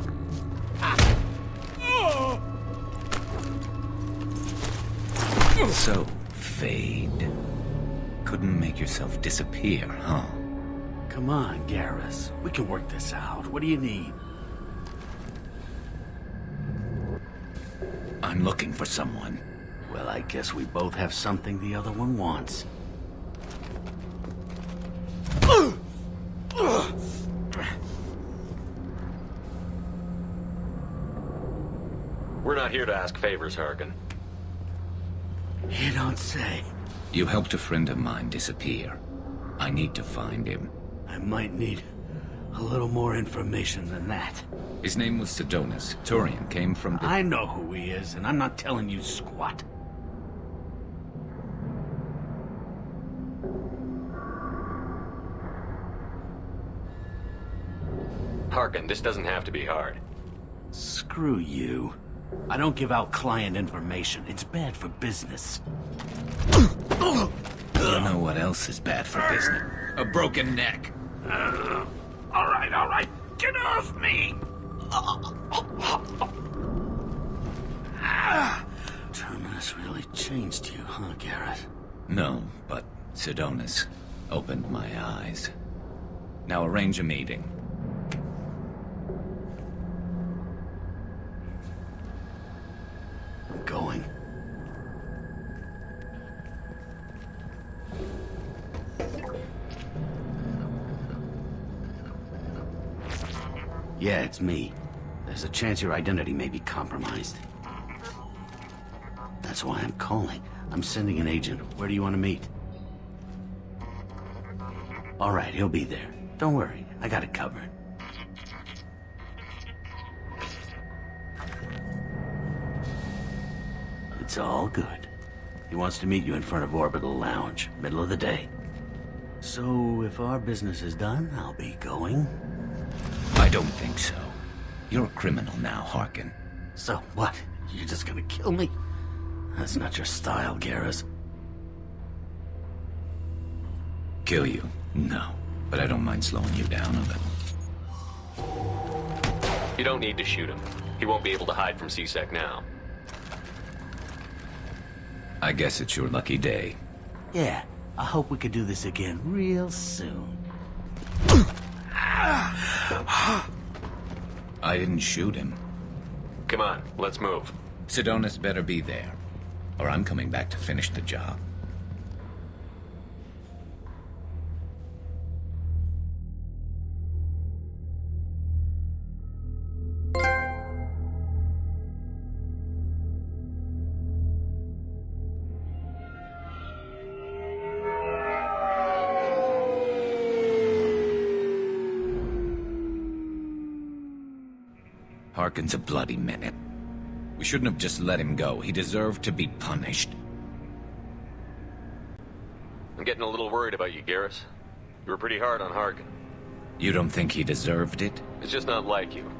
So, Fade. Couldn't make yourself disappear, huh? Come on, Garrus. We can work this out. What do you need? I'm looking for someone. Well, I guess we both have something the other one wants. We're not here to ask favors, Harkin. You don't say. You helped a friend of mine disappear. I need to find him. I might need a little more information than that. His name was Sidonis. Turian came from the... I know who he is, and I'm not telling you squat. Harkin, this doesn't have to be hard. Screw you. I don't give out client information. It's bad for business. You know what else is bad for business? A broken neck. All right. Get off me! Terminus really changed you, huh, Garrett? No, but Sidonis opened my eyes. Now arrange a meeting. I'm going. Yeah, it's me. There's a chance your identity may be compromised. That's why I'm calling. I'm sending an agent. Where do you want to meet? All right, he'll be there. Don't worry, I got it covered. It's all good. He wants to meet you in front of Orbital Lounge, middle of the day. So, if our business is done, I'll be going. I don't think so. You're a criminal now, Harkin. So what? You're just gonna kill me? That's not your style, Garrus. Kill you? No. But I don't mind slowing you down a little. You don't need to shoot him. He won't be able to hide from C-Sec now. I guess it's your lucky day. Yeah, I hope we could do this again real soon. I didn't shoot him. Come on, let's move. Sidonis better be there, or I'm coming back to finish the job. Harkin's a bloody menace. We shouldn't have just let him go. He deserved to be punished. I'm getting a little worried about you, Garrus. You were pretty hard on Harkin. You don't think he deserved it? It's just not like you.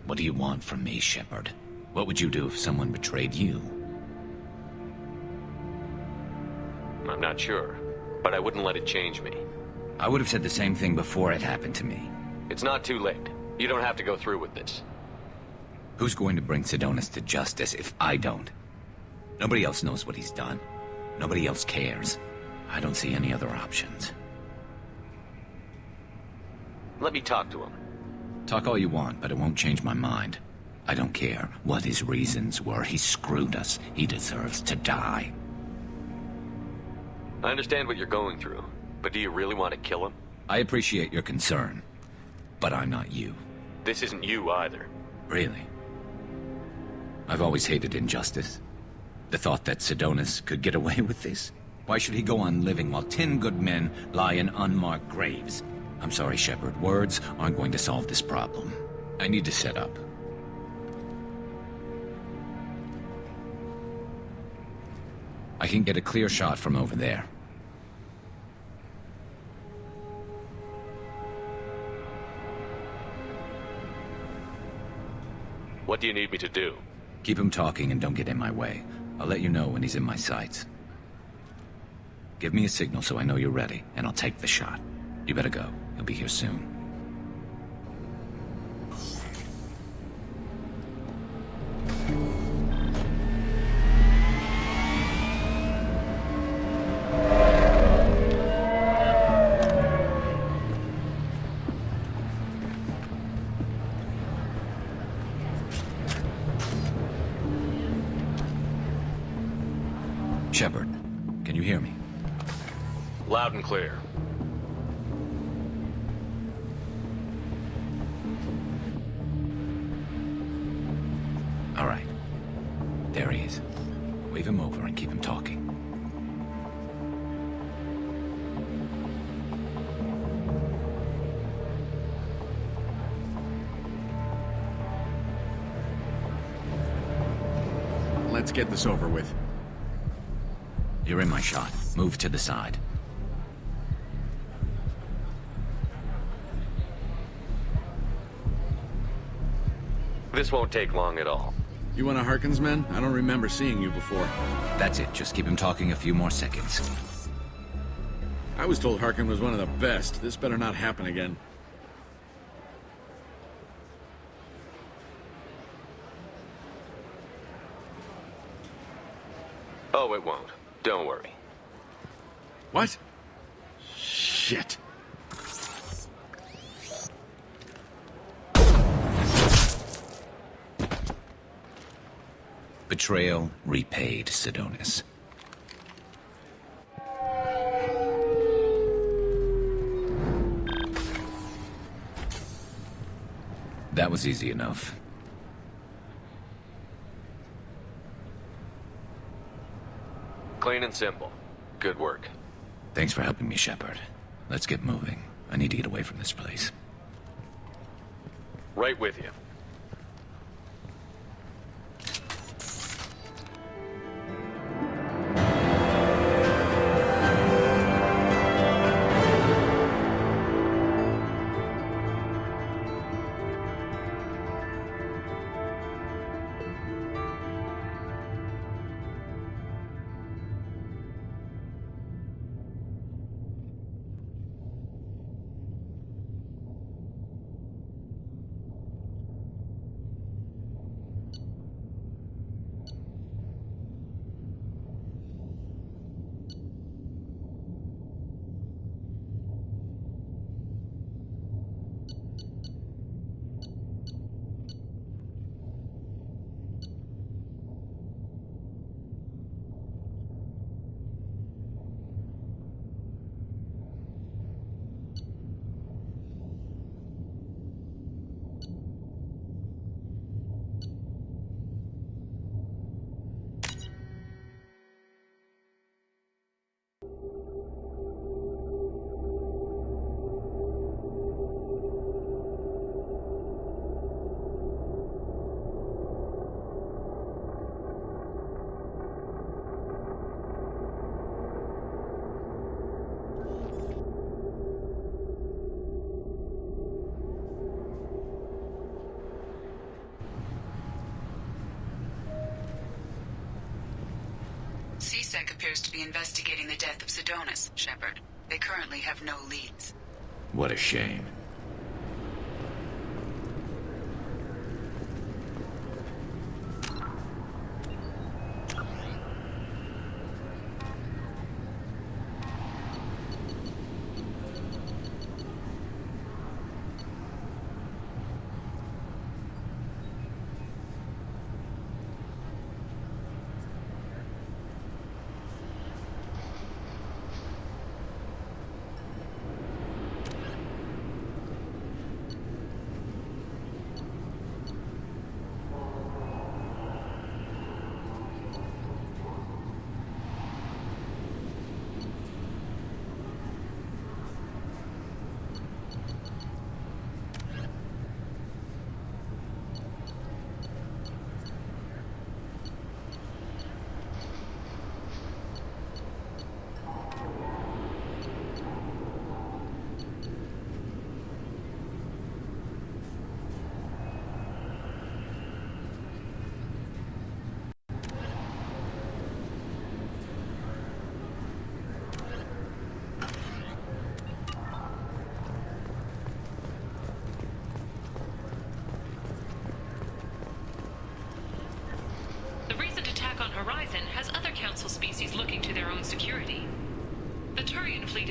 What do you want from me, Shepard? What would you do if someone betrayed you? I'm not sure, but I wouldn't let it change me. I would have said the same thing before it happened to me. It's not too late. You don't have to go through with this. Who's going to bring Sidonis to justice if I don't? Nobody else knows what he's done. Nobody else cares. I don't see any other options. Let me talk to him. Talk all you want, but it won't change my mind. I don't care what his reasons were. He screwed us. He deserves to die. I understand what you're going through, but do you really want to kill him? I appreciate your concern, but I'm not you. This isn't you either. Really? I've always hated injustice. The thought that Sidonis could get away with this? Why should he go on living while 10 good men lie in unmarked graves? I'm sorry, Shepard. Words aren't going to solve this problem. I need to set up. I can get a clear shot from over there. What do you need me to do? Keep him talking and don't get in my way. I'll let you know when he's in my sights. Give me a signal so I know you're ready, and I'll take the shot. You better go. He'll be here soon. Shepard, can you hear me? Loud and clear. All right. There he is. Wave him over and keep him talking. Let's get this over with. You're in my shot. Move to the side. This won't take long at all. You one of Harkin's men? I don't remember seeing you before. That's it. Just keep him talking a few more seconds. I was told Harkin was one of the best. This better not happen again. Oh, it won't. Don't worry. What? Shit. Betrayal repaid, Sidonis. That was easy enough. Clean and simple. Good work. Thanks for helping me, Shepard. Let's get moving. I need to get away from this place. Right with you. CSEC appears to be investigating the death of Sidonis, Shepard. They currently have no leads. What a shame.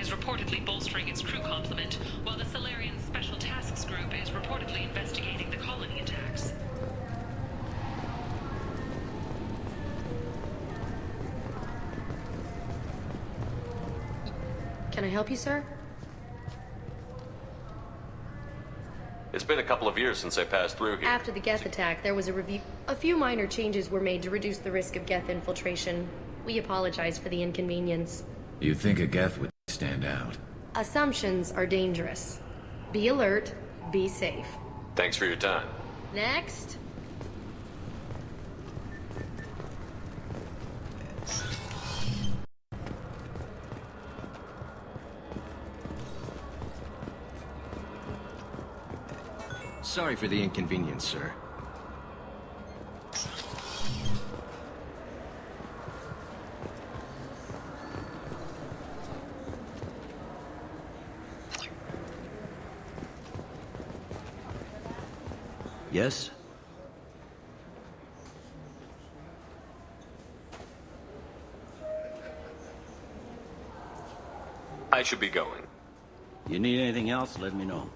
is reportedly bolstering its crew complement, while the Solarian Special Tasks Group is reportedly investigating the colony attacks. Can I help you, sir? It's been a couple of years since I passed through here. After the Geth attack, there was a review. A few minor changes were made to reduce the risk of Geth infiltration. We apologize for the inconvenience. You'd think a Geth would stand out. Assumptions are dangerous. Be alert, be safe. Thanks for your time. Next. Sorry for the inconvenience, sir. Yes? I should be going. You need anything else, let me know.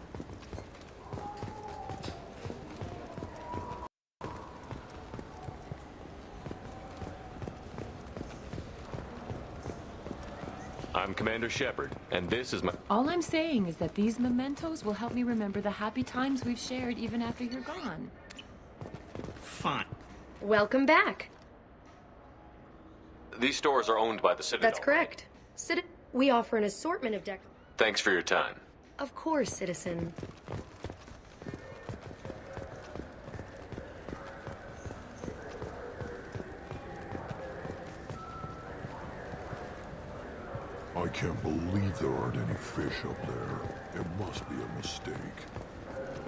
I'm Commander Shepard, and this is my... All I'm saying is that these mementos will help me remember the happy times we've shared even after you're gone. Fine. Welcome back. These stores are owned by the Citadel. That's correct. We offer an assortment of Thanks for your time. Of course, citizen. I can't believe there aren't any fish up there. It must be a mistake.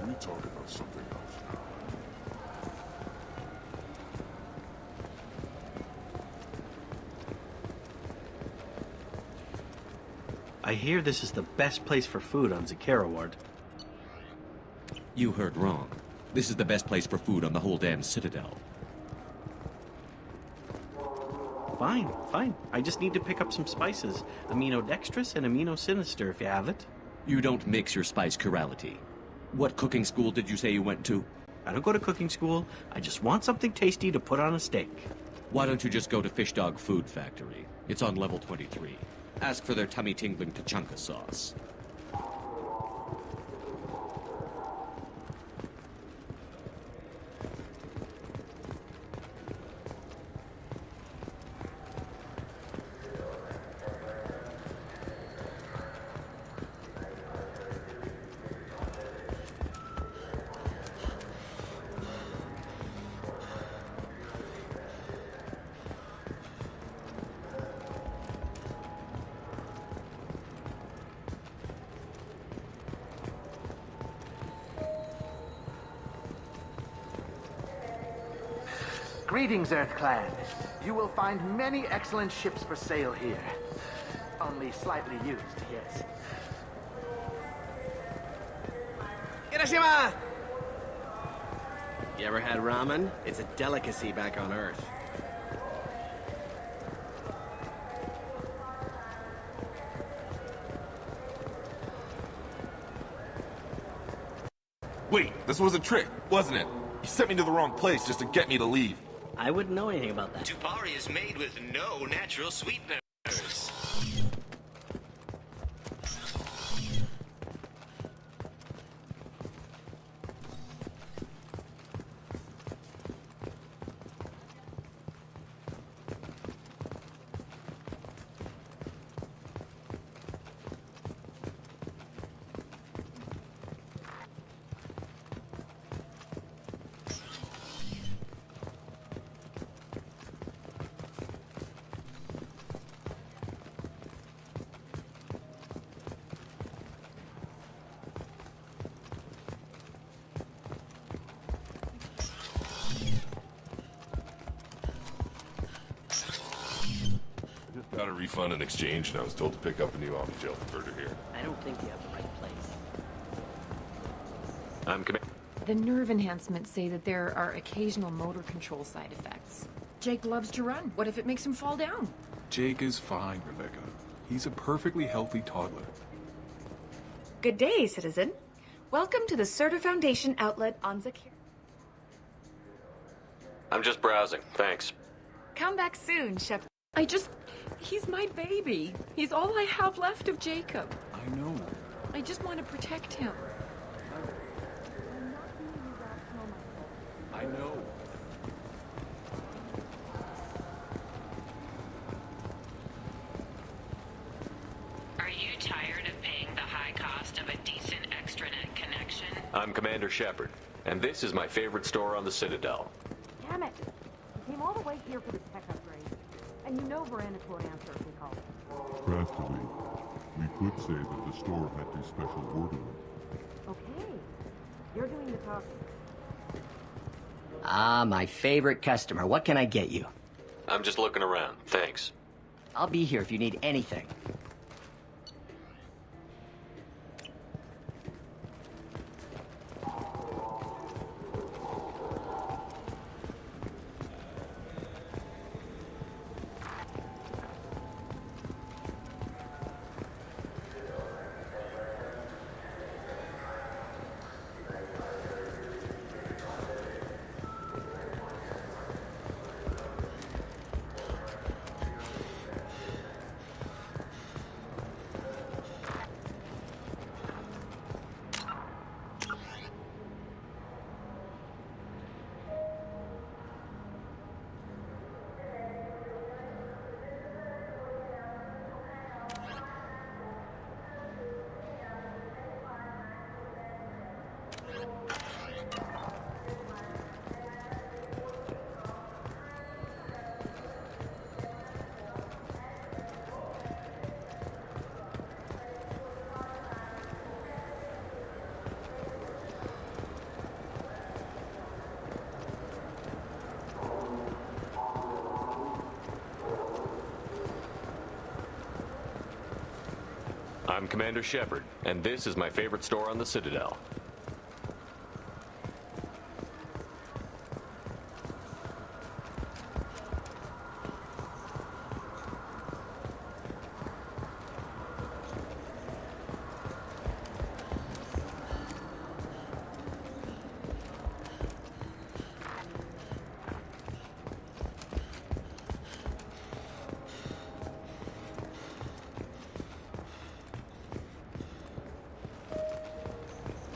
We talk about something else now. I hear this is the best place for food on Zakara Ward. You heard wrong. This is the best place for food on the whole damn Citadel. Fine, fine. I just need to pick up some spices. Aminodextrous and aminosinister, if you have it. You don't mix your spice chirality. What cooking school did you say you went to? I don't go to cooking school. I just want something tasty to put on a steak. Why don't you just go to Fish Dog Food Factory? It's on level 23. Ask for their tummy-tingling tachanka sauce. Greetings, Earth-Clan. You will find many excellent ships for sale here. Only slightly used, yes. Irashimasu! You ever had ramen? It's a delicacy back on Earth. Wait, this was a trick, wasn't it? You sent me to the wrong place just to get me to leave. I wouldn't know anything about that. Tupari is made with no natural sweeteners. Got a refund in exchange, and I was told to pick up a new Omni-Gel converter here. I don't think you have the right place. I'm Commander. The nerve enhancements say that there are occasional motor control side effects. Jake loves to run. What if it makes him fall down? Jake is fine, Rebecca. He's a perfectly healthy toddler. Good day, citizen. Welcome to the Serta Foundation outlet on Zakir. I'm just browsing, thanks. Come back soon, Shepard. He's my baby. He's all I have left of Jacob. I know. I just want to protect him. I know. Are you tired of paying the high cost of a decent extranet connection? I'm Commander Shepard, and this is my favorite store on the Citadel. Damn it! We came all the way here for the tech upgrade. And you know Veranda won't answer if we call it. Craftily, we could say that the store had to special order it. Okay. You're doing the talking. Ah, my favorite customer. What can I get you? I'm just looking around, thanks. I'll be here if you need anything. I'm Commander Shepard, and this is my favorite store on the Citadel.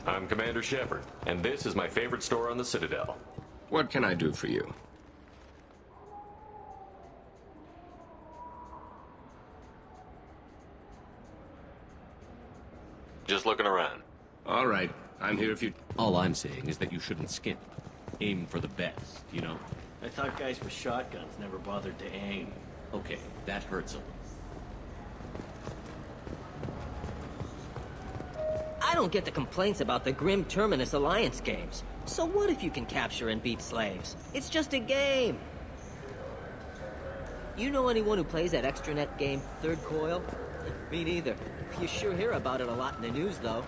I'm Commander Shepard, and this is my favorite store on the Citadel. What can I do for you? Just looking around. All right, I'm here if you... All I'm saying is that you shouldn't skimp. Aim for the best, you know? I thought guys with shotguns never bothered to aim. Okay, that hurts a little. I don't get the complaints about the Grim Terminus Alliance games. So what if you can capture and beat slaves? It's just a game. You know anyone who plays that extranet game, Third Coil? Me neither. You sure hear about it a lot in the news, though.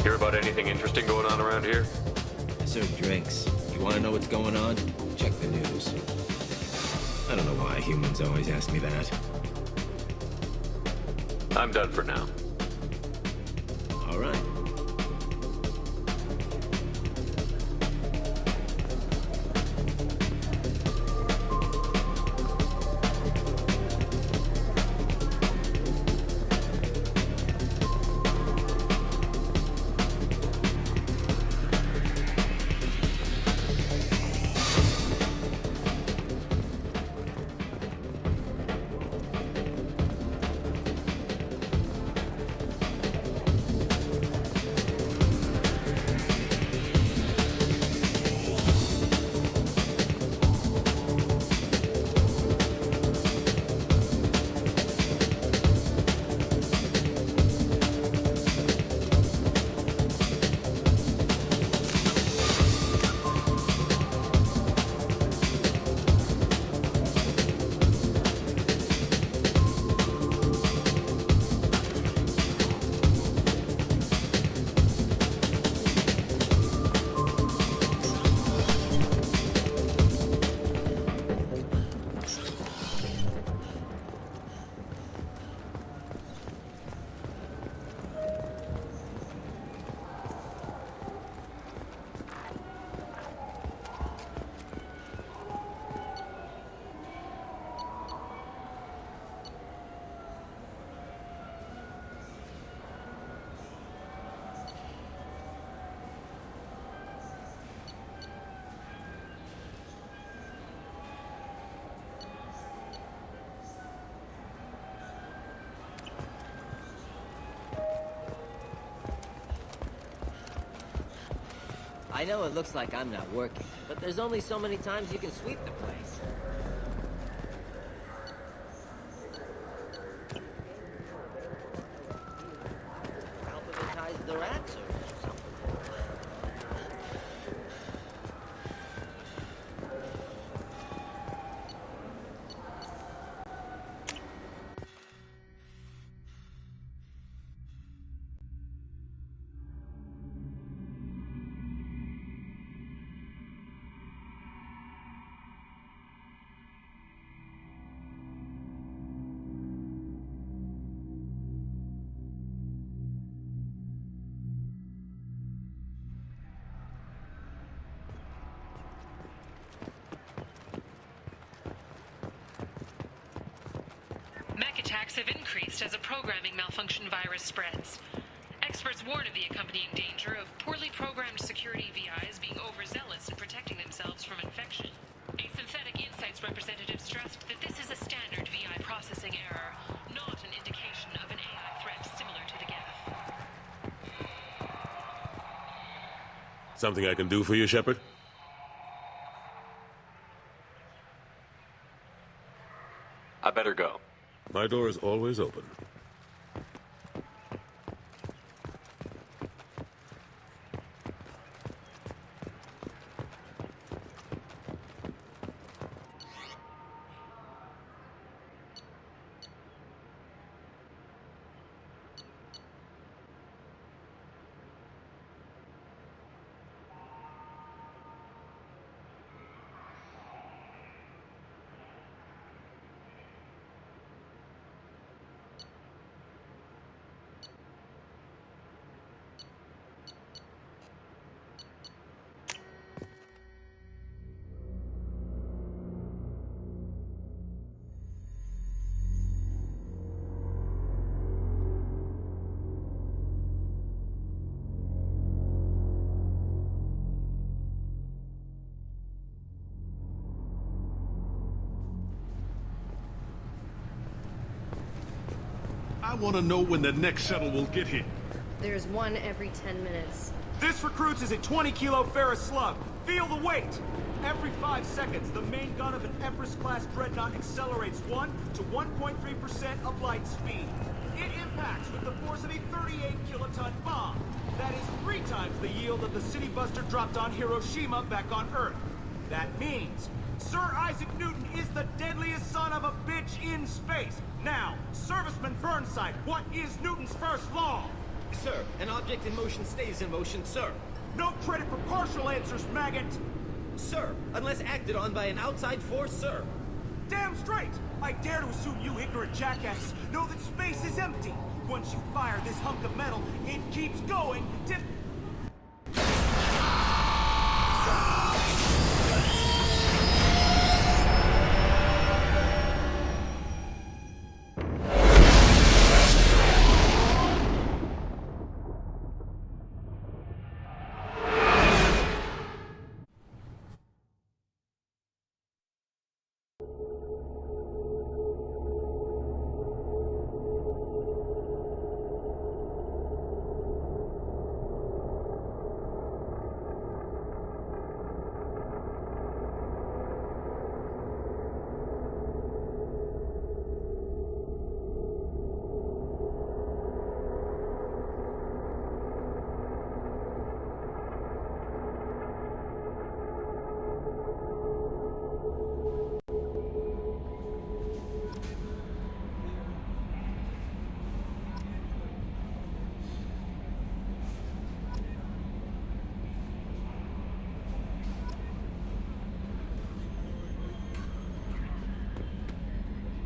Hear about anything interesting going on around here? I serve drinks. You want to know what's going on? Check the news. I don't know why humans always ask me that. I'm done for now. All right. I know it looks like I'm not working, but there's only so many times you can sweep the place. Alphabetize the rats or something. Mech attacks have increased as a programming malfunction virus spreads. Experts warn of the accompanying danger of poorly programmed security VIs being overzealous in protecting themselves from infection. A Synthetic Insights representative stressed that this is a standard VI processing error, not an indication of an AI threat similar to the Geth. Something I can do for you, Shepard? I better go. My door is always open. I want to know when the next shuttle will get here. There's one every 10 minutes. This recruits is a 20-kilo ferrous slug. Feel the weight! Every 5 seconds, the main gun of an Empress-class dreadnought accelerates 1 to 1.3% of light speed. It impacts with the force of a 38-kiloton bomb. That is 3 times the yield of the city buster dropped on Hiroshima back on Earth. That means Sir Isaac Newton is the deadliest son of a bitch in space. Now, Serviceman Burnside, what is Newton's first law? Sir, an object in motion stays in motion, sir. No credit for partial answers, maggot! Sir, unless acted on by an outside force, sir. Damn straight! I dare to assume you ignorant jackass know that space is empty. Once you fire this hunk of metal, it keeps going till...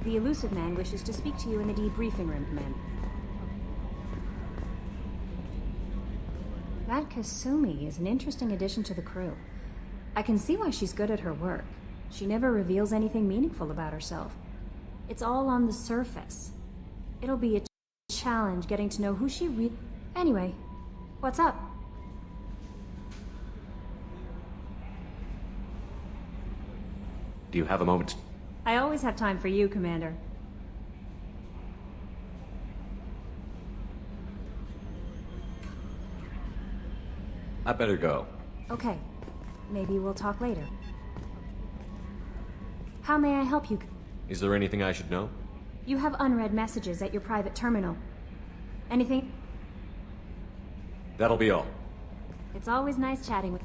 The elusive man wishes to speak to you in the debriefing room, Commander. That Kasumi is an interesting addition to the crew. I can see why she's good at her work. She never reveals anything meaningful about herself. It's all on the surface. It'll be a challenge getting to know who she Anyway, what's up? Do you have a moment? I always have time for you, Commander. I better go. Okay. Maybe we'll talk later. How may I help you? Is there anything I should know? You have unread messages at your private terminal. Anything? That'll be all. It's always nice chatting with...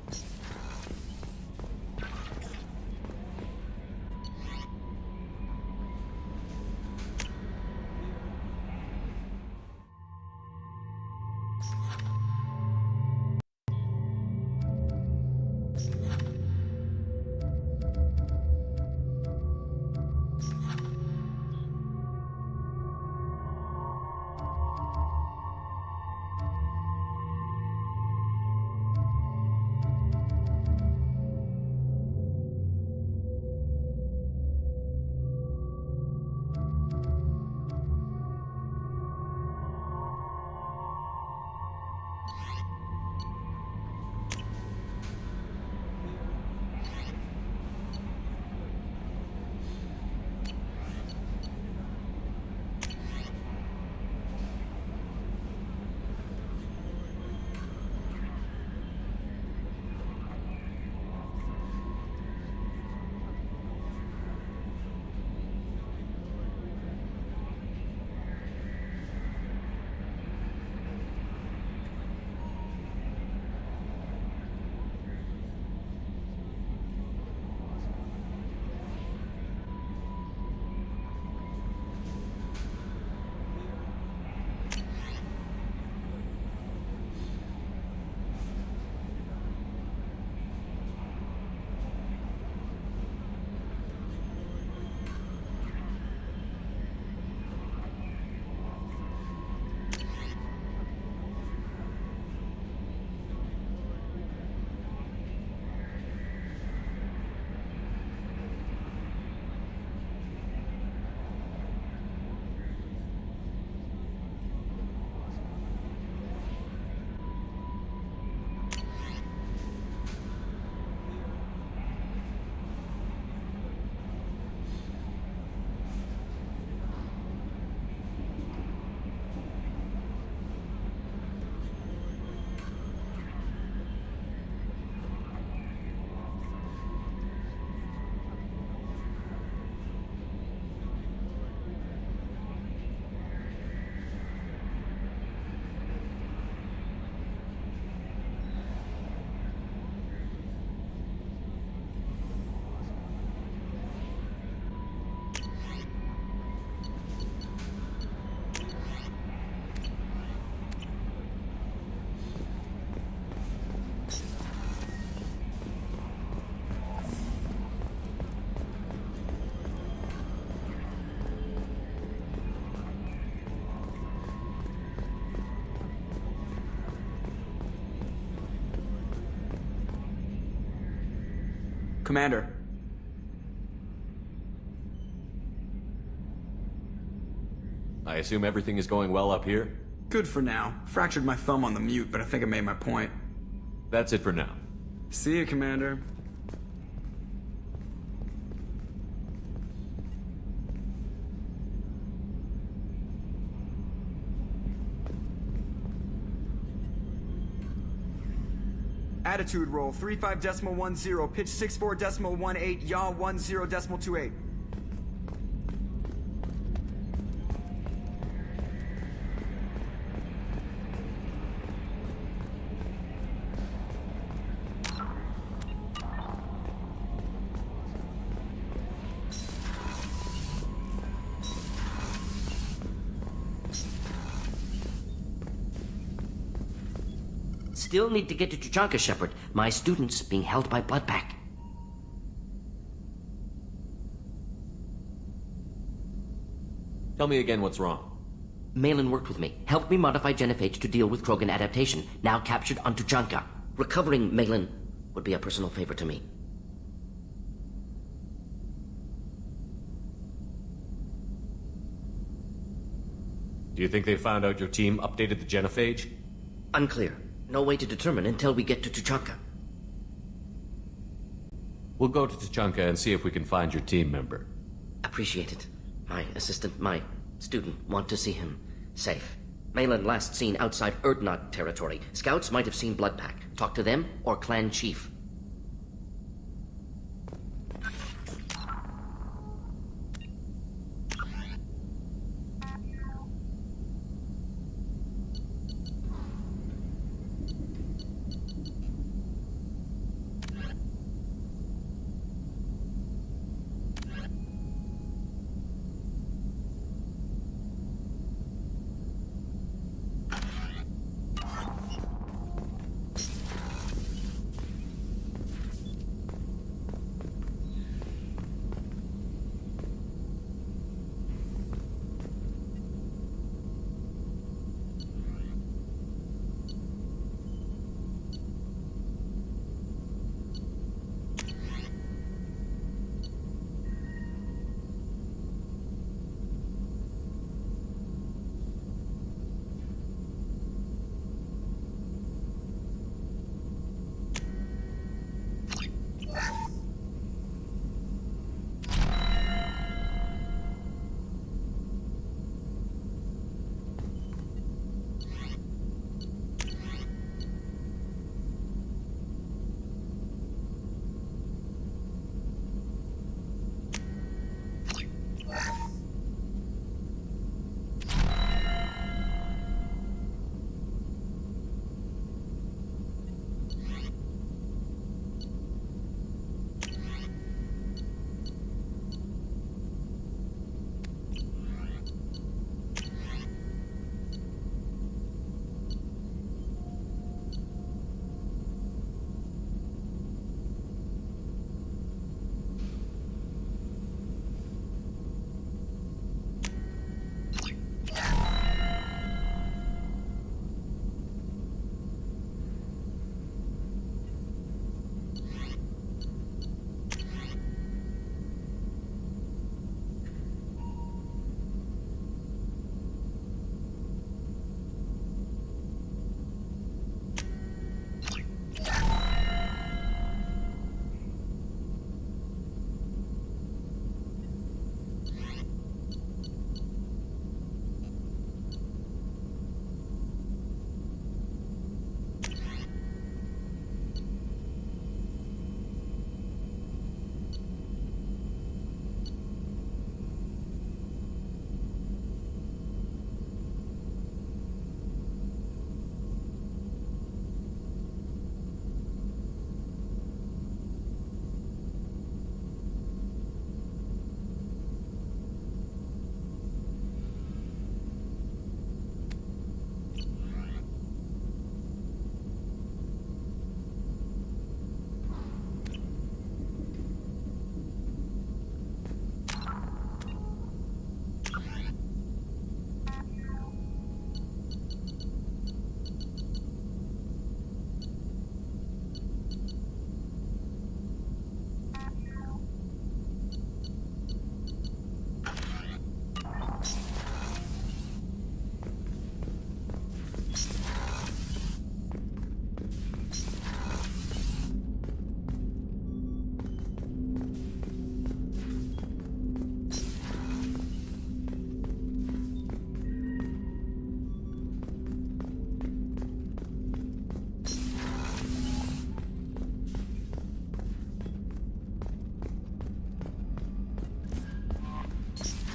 Commander. I assume everything is going well up here? Good for now. Fractured my thumb on the mute, but I think I made my point. That's it for now. See you, Commander. Attitude roll 35.10, pitch 64.18, yaw 10.28. Still need to get to Tuchanka, Shepard. My student's being held by Bloodpack. Tell me again what's wrong. Malin worked with me, helped me modify genophage to deal with Krogan adaptation, now captured on Tuchanka. Recovering Malin would be a personal favor to me. Do you think they found out your team updated the genophage? Unclear. No way to determine until we get to Tuchanka. We'll go to Tuchanka and see if we can find your team member. Appreciate it. My assistant, my student, want to see him safe. Malin last seen outside Erdnot territory. Scouts might have seen Bloodpack. Talk to them or Clan Chief.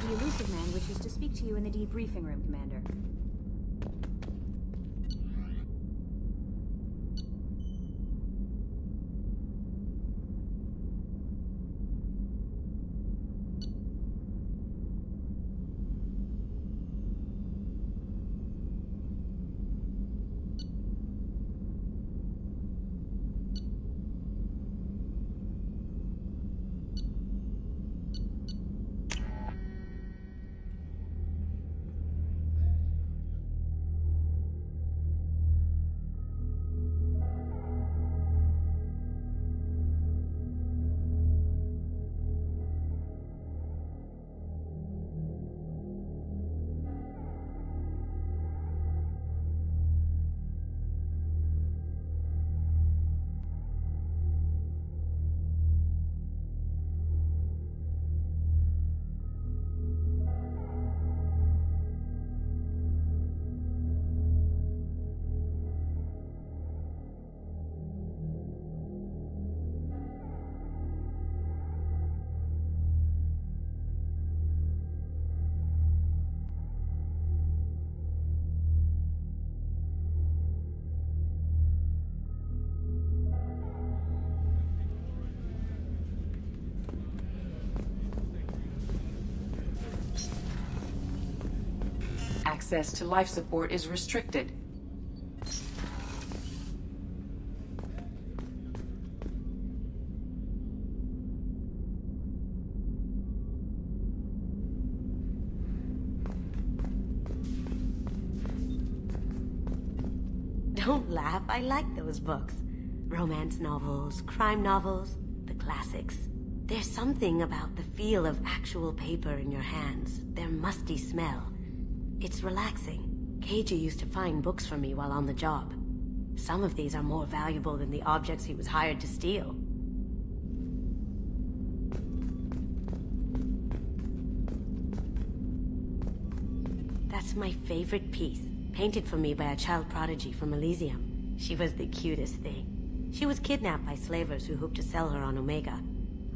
The elusive man wishes to speak to you in the debriefing room, Commander. Access to life support is restricted. Don't laugh, I like those books. Romance novels, crime novels, the classics. There's something about the feel of actual paper in your hands, their musty smell. It's relaxing. Keiji used to find books for me while on the job. Some of these are more valuable than the objects he was hired to steal. That's my favorite piece, painted for me by a child prodigy from Elysium. She was the cutest thing. She was kidnapped by slavers who hoped to sell her on Omega.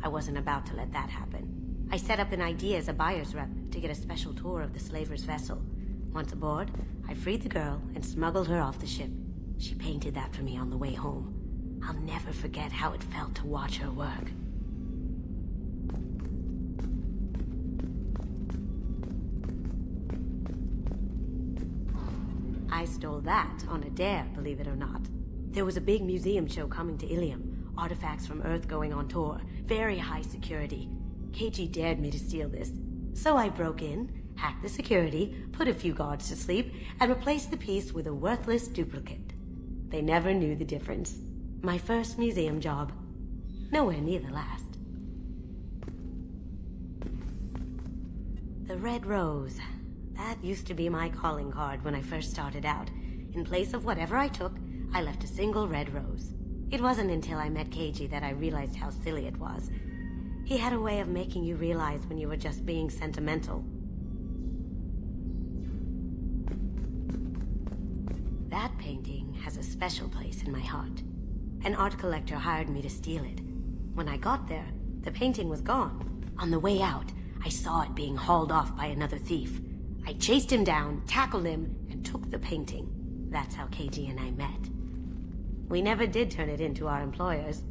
I wasn't about to let that happen. I set up an idea as a buyer's rep to get a special tour of the slaver's vessel. Once aboard, I freed the girl and smuggled her off the ship. She painted that for me on the way home. I'll never forget how it felt to watch her work. I stole that on a dare, believe it or not. There was a big museum show coming to Ilium. Artifacts from Earth going on tour. Very high security. Keiji dared me to steal this. So I broke in, hacked the security, put a few guards to sleep, and replaced the piece with a worthless duplicate. They never knew the difference. My first museum job. Nowhere near the last. The red rose. That used to be my calling card when I first started out. In place of whatever I took, I left a single red rose. It wasn't until I met Keiji that I realized how silly it was. He had a way of making you realize when you were just being sentimental. That painting has a special place in my heart. An art collector hired me to steal it. When I got there, the painting was gone. On the way out, I saw it being hauled off by another thief. I chased him down, tackled him, and took the painting. That's how Keiji and I met. We never did turn it into our employers.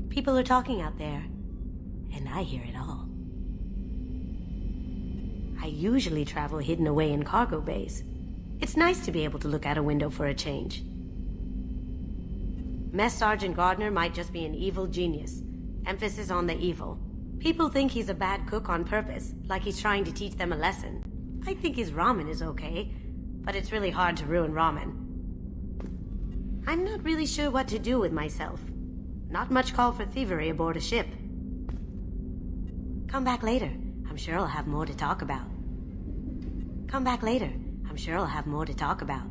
People are talking out there, and I hear it all. I usually travel hidden away in cargo bays. It's nice to be able to look out a window for a change. Mess Sergeant Gardner might just be an evil genius. Emphasis on the evil. People think he's a bad cook on purpose, like he's trying to teach them a lesson. I think his ramen is okay, but it's really hard to ruin ramen. I'm not really sure what to do with myself. Not much call for thievery aboard a ship. Come back later. I'm sure I'll have more to talk about. Come back later. I'm sure I'll have more to talk about.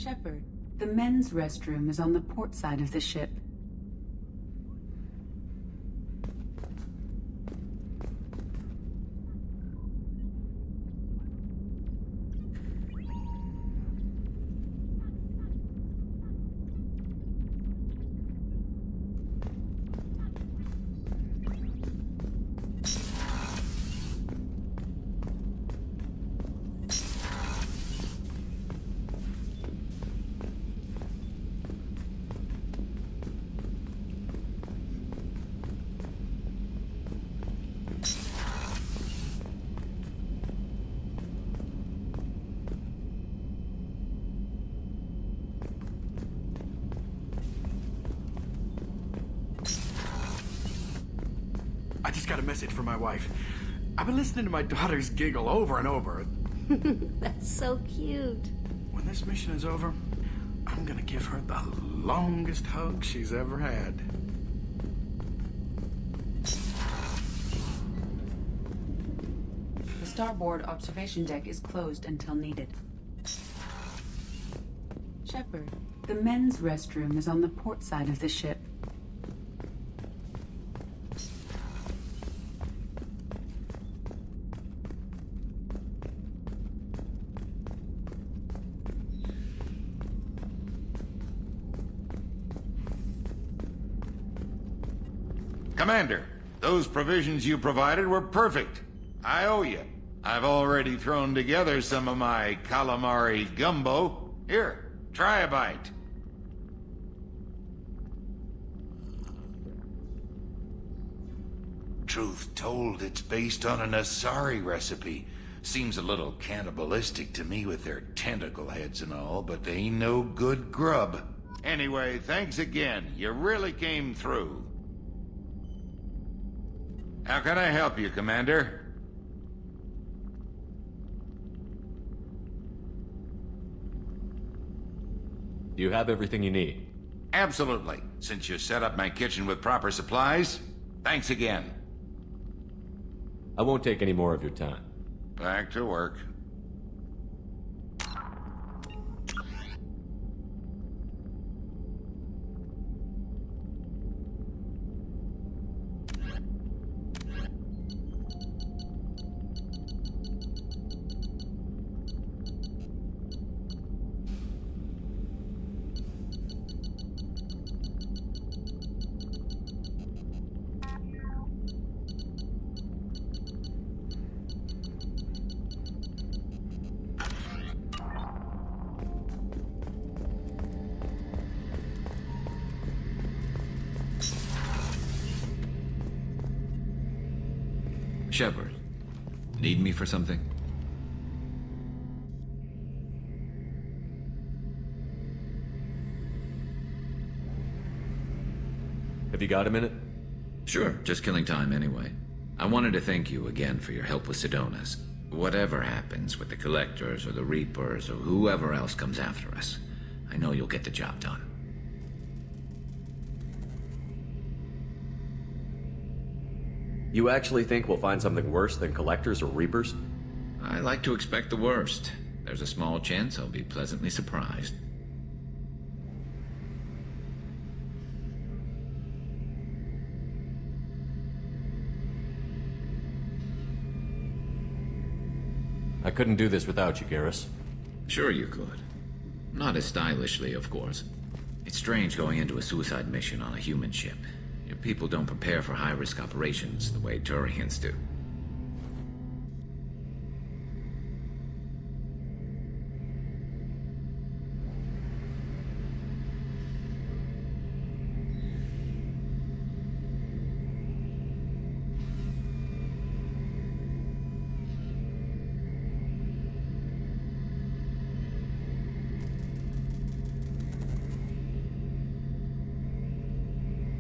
Shepard, the men's restroom is on the port side of the ship. I just got a message from my wife. I've been listening to my daughters giggle over and over. That's so cute. When this mission is over, I'm gonna give her the longest hug she's ever had. The starboard observation deck is closed until needed. Shepard, the men's restroom is on the port side of the ship. Commander, those provisions you provided were perfect. I owe you. I've already thrown together some of my calamari gumbo. Here, try a bite. Truth told, it's based on an Asari recipe. Seems a little cannibalistic to me with their tentacle heads and all, but they ain't no good grub. Anyway, thanks again. You really came through. How can I help you, Commander? Do you have everything you need? Absolutely. Since you set up my kitchen with proper supplies, thanks again. I won't take any more of your time. Back to work. Shepard, need me for something? Have you got a minute? Sure, just killing time anyway. I wanted to thank you again for your help with Sedona's. Whatever happens with the Collectors or the Reapers or whoever else comes after us, I know you'll get the job done. You actually think we'll find something worse than Collectors or Reapers? I like to expect the worst. There's a small chance I'll be pleasantly surprised. I couldn't do this without you, Garrus. Sure you could. Not as stylishly, of course. It's strange going into a suicide mission on a human ship. Your people don't prepare for high-risk operations the way Turians do.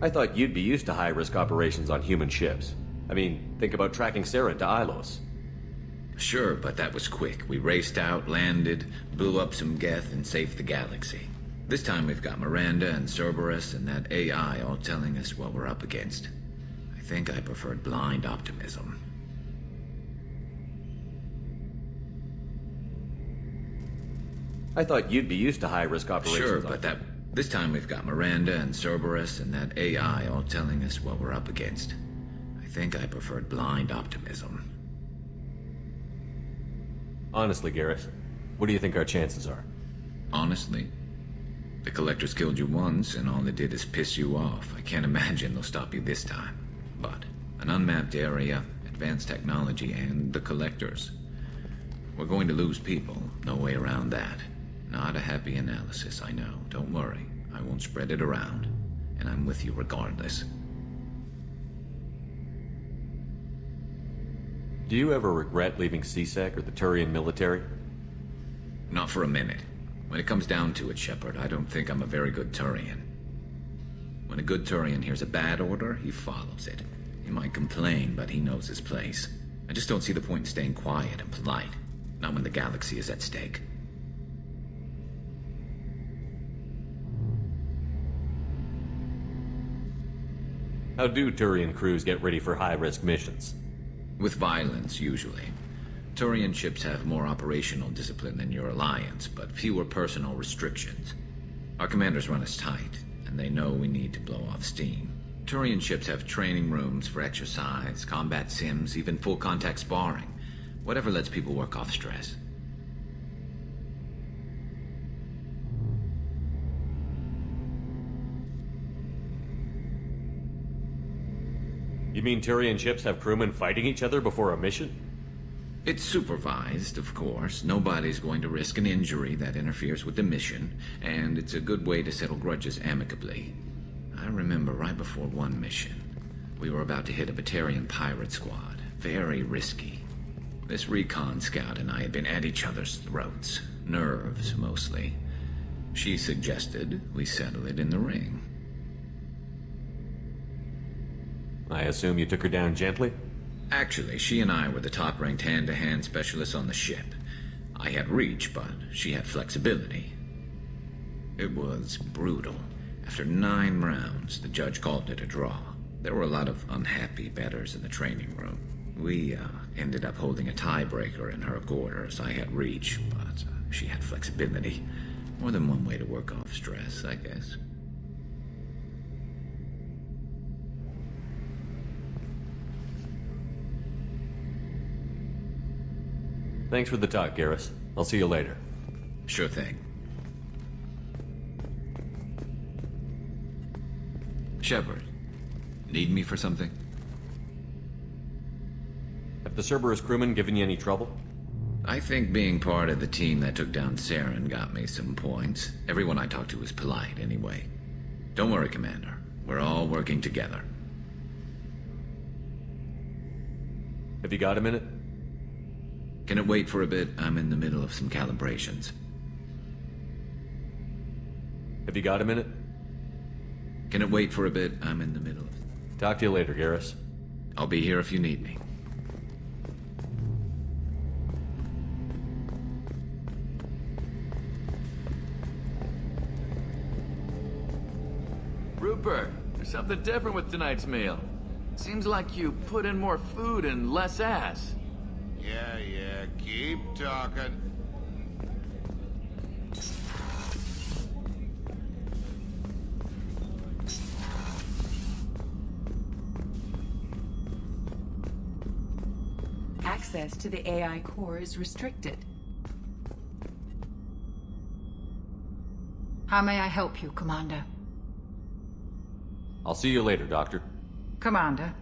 I thought you'd be used to high-risk operations on human ships. I mean, think about tracking Sarah to Ilos. Sure, but that was quick. We raced out, landed, blew up some Geth, and saved the galaxy. This time we've got Miranda and Cerberus and that AI all telling us what we're up against. I think I preferred blind optimism. I thought you'd be used to high-risk operations. Sure, but this time we've got Miranda and Cerberus and that AI all telling us what we're up against. I think I preferred blind optimism. Honestly, Garrus, what do you think our chances are? Honestly? The Collectors killed you once, and all they did is piss you off. I can't imagine they'll stop you this time. But an unmapped area, advanced technology, and the Collectors. We're going to lose people, no way around that. Not a happy analysis, I know. Don't worry, I won't spread it around. And I'm with you regardless. Do you ever regret leaving CSEC or the Turian military? Not for a minute. When it comes down to it, Shepard, I don't think I'm a very good Turian. When a good Turian hears a bad order, he follows it. He might complain, but he knows his place. I just don't see the point in staying quiet and polite. Not when the galaxy is at stake. How do Turian crews get ready for high-risk missions? With violence, usually. Turian ships have more operational discipline than your alliance, but fewer personal restrictions. Our commanders run us tight, and they know we need to blow off steam. Turian ships have training rooms for exercise, combat sims, even full-contact sparring. Whatever lets people work off stress. You mean Turian ships have crewmen fighting each other before a mission? It's supervised, of course. Nobody's going to risk an injury that interferes with the mission, and it's a good way to settle grudges amicably. I remember right before one mission, we were about to hit a Batarian pirate squad. Very risky. This recon scout and I had been at each other's throats. Nerves, mostly. She suggested we settle it in the ring. I assume you took her down gently? Actually, she and I were the top-ranked hand-to-hand specialists on the ship. I had reach, but she had flexibility. It was brutal. After 9 rounds, the judge called it a draw. There were a lot of unhappy bettors in the training room. We ended up holding a tiebreaker in her quarters. I had reach, but she had flexibility. More than one way to work off stress, I guess. Thanks for the talk, Garrus. I'll see you later. Sure thing. Shepard, need me for something? Have the Cerberus crewmen given you any trouble? I think being part of the team that took down Saren got me some points. Everyone I talked to was polite, anyway. Don't worry, Commander. We're all working together. Have you got a minute? Can it wait for a bit? I'm in the middle of some calibrations. Have you got a minute? Can it wait for a bit? I'm in the middle of... Talk to you later, Garrus. I'll be here if you need me. Rupert, there's something different with tonight's meal. Seems like you put in more food and less ass. Yeah, keep talking. Access to the AI core is restricted. How may I help you, Commander? I'll see you later, Doctor. Commander,